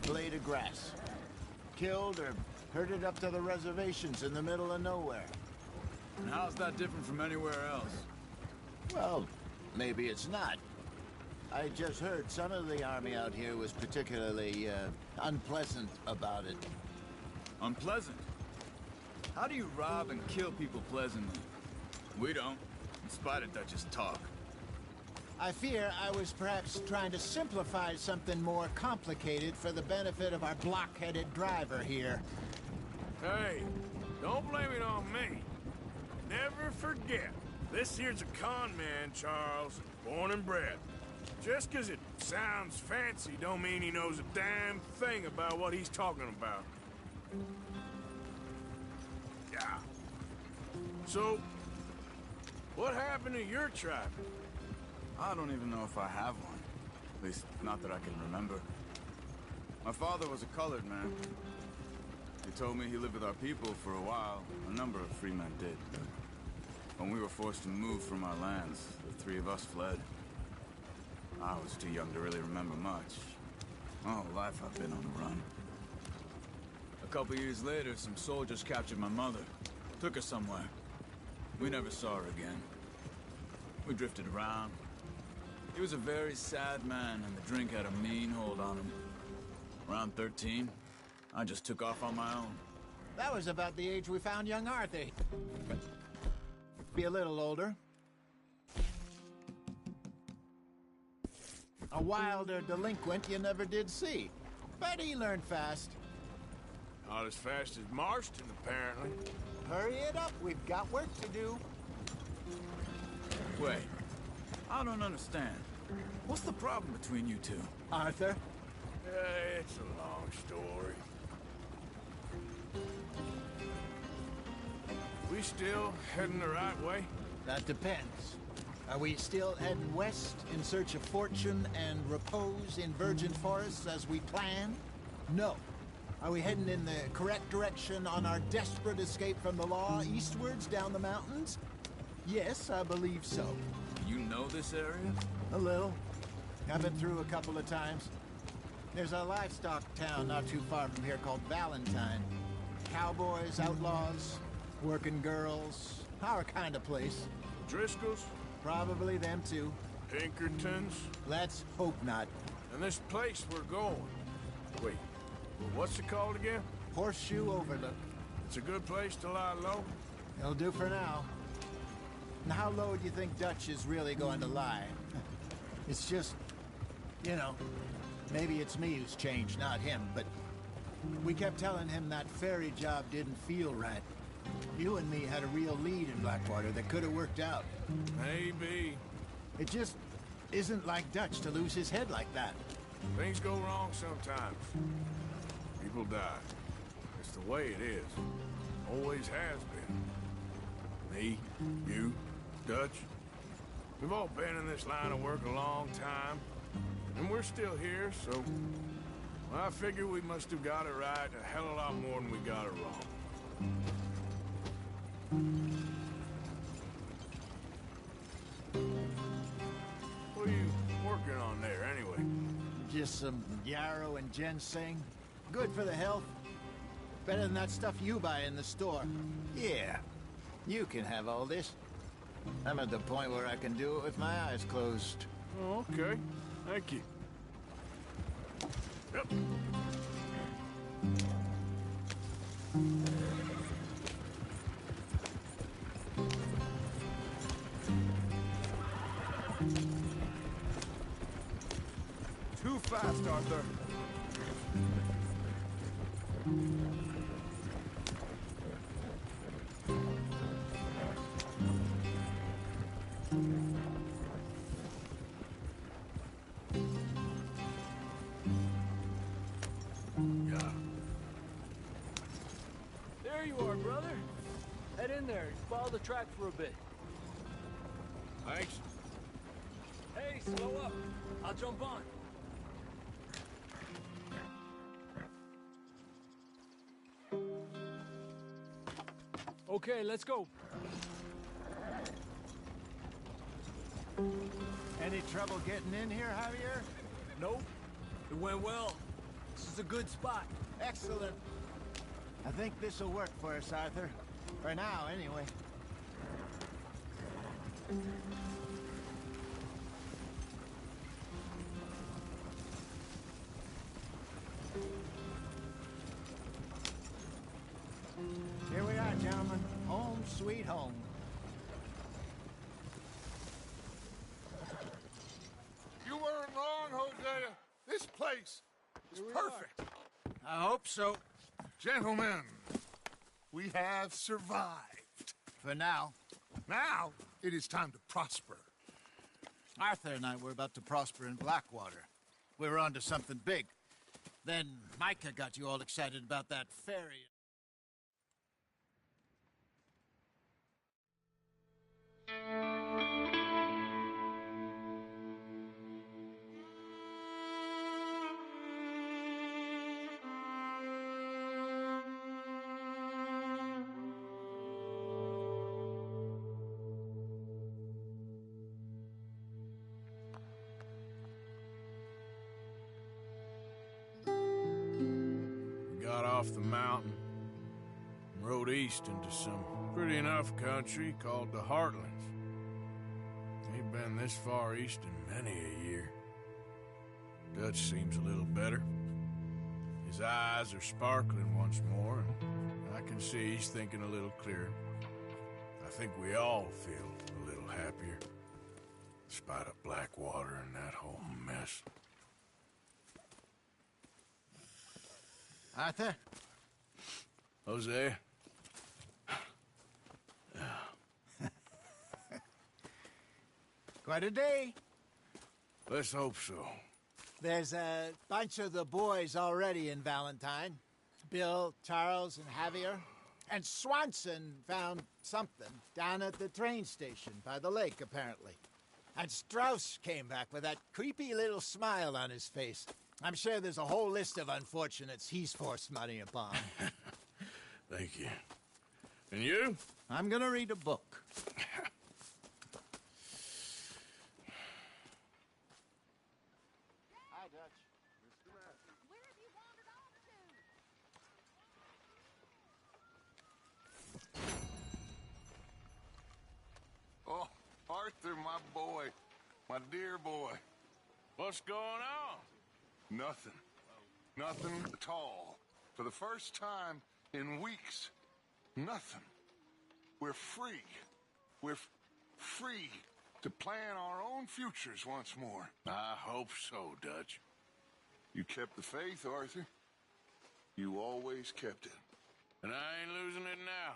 blade of grass. Killed or herded up to the reservations in the middle of nowhere. And how's that different from anywhere else? Well, maybe it's not. I just heard some of the army out here was particularly unpleasant about it. Unpleasant? How do you rob and kill people pleasantly? We don't, in spite of Dutch's talk. I fear I was perhaps trying to simplify something more complicated for the benefit of our block-headed driver here. Hey, don't blame it on me. Never forget, this here's a con man, Charles, born and bred. Just 'cause it sounds fancy don't mean he knows a damn thing about what he's talking about. Yeah. So, what happened to your tribe? I don't even know if I have one. At least, not that I can remember. My father was a colored man. He told me he lived with our people for a while. A number of free men did. But when we were forced to move from our lands, the three of us fled. I was too young to really remember much. My whole life I've been on the run. A couple years later, some soldiers captured my mother. Took her somewhere. We never saw her again. We drifted around. He was a very sad man, and the drink had a mean hold on him. Around 13, I just took off on my own. That was about the age we found young Arthur. Be a little older. A wilder delinquent you never did see. But he learned fast. Not as fast as Marston, apparently. Hurry it up, we've got work to do. Wait, I don't understand. What's the problem between you two? Arthur? It's a long story. We still heading the right way? That depends. Are we still heading west in search of fortune and repose in virgin forests as we planned? No. Are we heading in the correct direction on our desperate escape from the law eastwards down the mountains? Yes, I believe so. You know this area? A little. I've been through a couple of times. There's a livestock town not too far from here called Valentine. Cowboys, outlaws, working girls, our kind of place. Driscolls? Probably them too. Pinkertons? Let's hope not. And this place we're going. Wait, what's it called again? Horseshoe Overlook. It's a good place to lie low? It'll do for now. And how low do you think Dutch is really going to lie? It's just, you know, maybe it's me who's changed, not him, but we kept telling him that ferry job didn't feel right. You and me had a real lead in Blackwater that could have worked out. Maybe. It just isn't like Dutch to lose his head like that. Things go wrong sometimes. People die. It's the way it is. Always has been. Me, you, Dutch. We've all been in this line of work a long time. And we're still here, so... well, I figure we must have got it right a hell of a lot more than we got it wrong. What are you working on there, anyway? Just some yarrow and ginseng. Good for the health. Better than that stuff you buy in the store. Yeah, you can have all this. I'm at the point where I can do it with my eyes closed. Oh, okay. Thank you. Yep. Too fast, Arthur. There you are, brother. Head in there and follow the track for a bit. Thanks. Hey, slow up. I'll jump on. Okay, let's go. Any trouble getting in here, Javier? Nope. It went well. This is a good spot. Excellent. I think this will work for us, Arthur. For now, anyway. Here we are, gentlemen. Home sweet home. You weren't wrong, Hosea. This place is perfect. I hope so. Gentlemen, we have survived. For now. Now, it is time to prosper. Arthur and I were about to prosper in Blackwater. We were onto something big. Then Micah got you all excited about that ferry. Got off the mountain and rode east into some pretty enough country called the Heartlands. Ain't been this far east in many a year. Dutch seems a little better. His eyes are sparkling once more, and I can see he's thinking a little clearer. I think we all feel a little happier, despite of Blackwater and that whole mess. Arthur? Jose? Quite a day. Let's hope so. There's a bunch of the boys already in Valentine. Bill, Charles, and Javier. And Swanson found something down at the train station by the lake, apparently. And Strauss came back with that creepy little smile on his face. I'm sure there's a whole list of unfortunates he's forced money upon. Thank you. And you? I'm gonna read a book. Hi, Dutch. Where have you wandered off to? Oh, Arthur, my boy. My dear boy. What's going on? Nothing. Nothing at all. For the first time in weeks. Nothing. We're free. We're free to plan our own futures once more. I hope so, Dutch. You kept the faith, Arthur. You always kept it. And I ain't losing it now.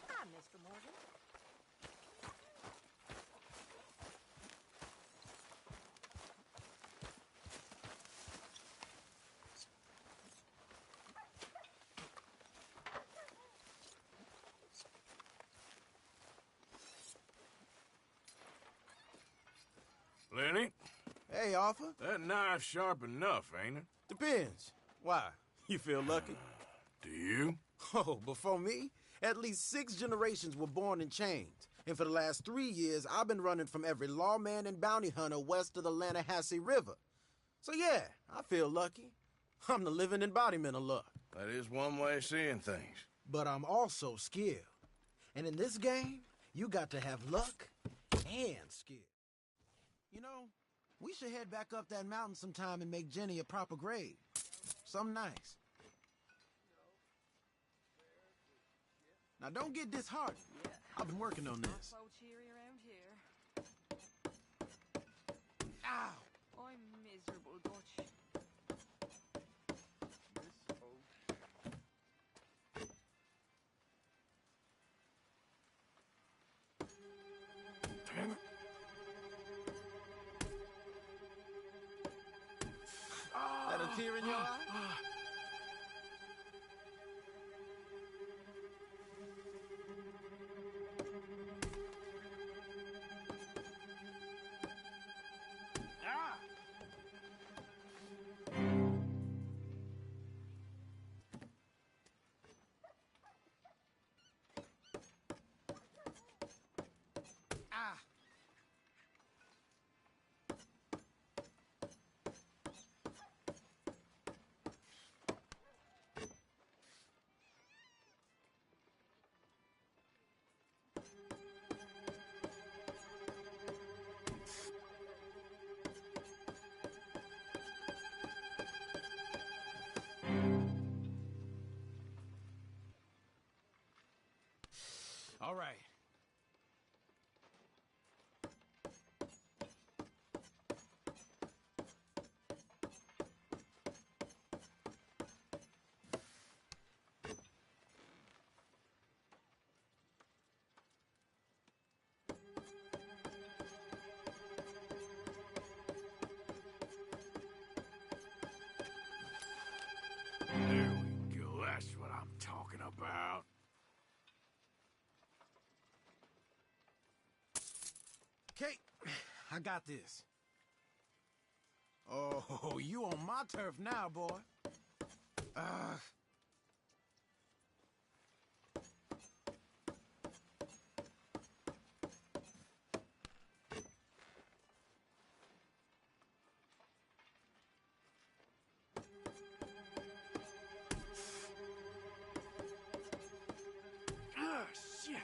Hi, Mr. Morgan. Lenny? Hey, Arthur. That knife's sharp enough, ain't it? Depends. Why? You feel lucky? Do you? Oh, before me, at least 6 generations were born in chains. And for the last 3 years, I've been running from every lawman and bounty hunter west of the Lannahechee River. So yeah, I feel lucky. I'm the living embodiment of luck. That is one way of seeing things. But I'm also skilled. And in this game, you got to have luck and skill. You know, we should head back up that mountain sometime and make Jenny a proper grave. Something nice. Now don't get disheartened. I've been working on this. So cheery around here. Ow! I'm miserable, Dutch. Damn it. That a tear in your eye? All right. There we go. That's what I'm talking about. Okay, I got this. Oh, you on my turf now, boy. Shit.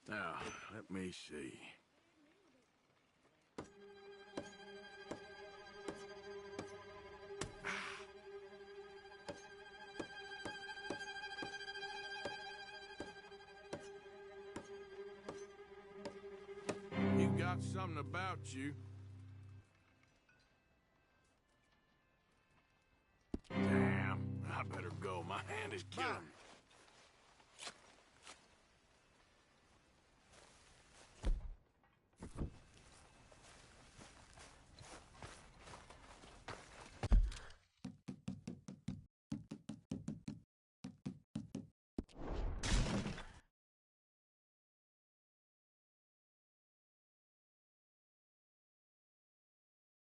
Now, let me see. You got something about you. Damn, I better go. My hand is killing me.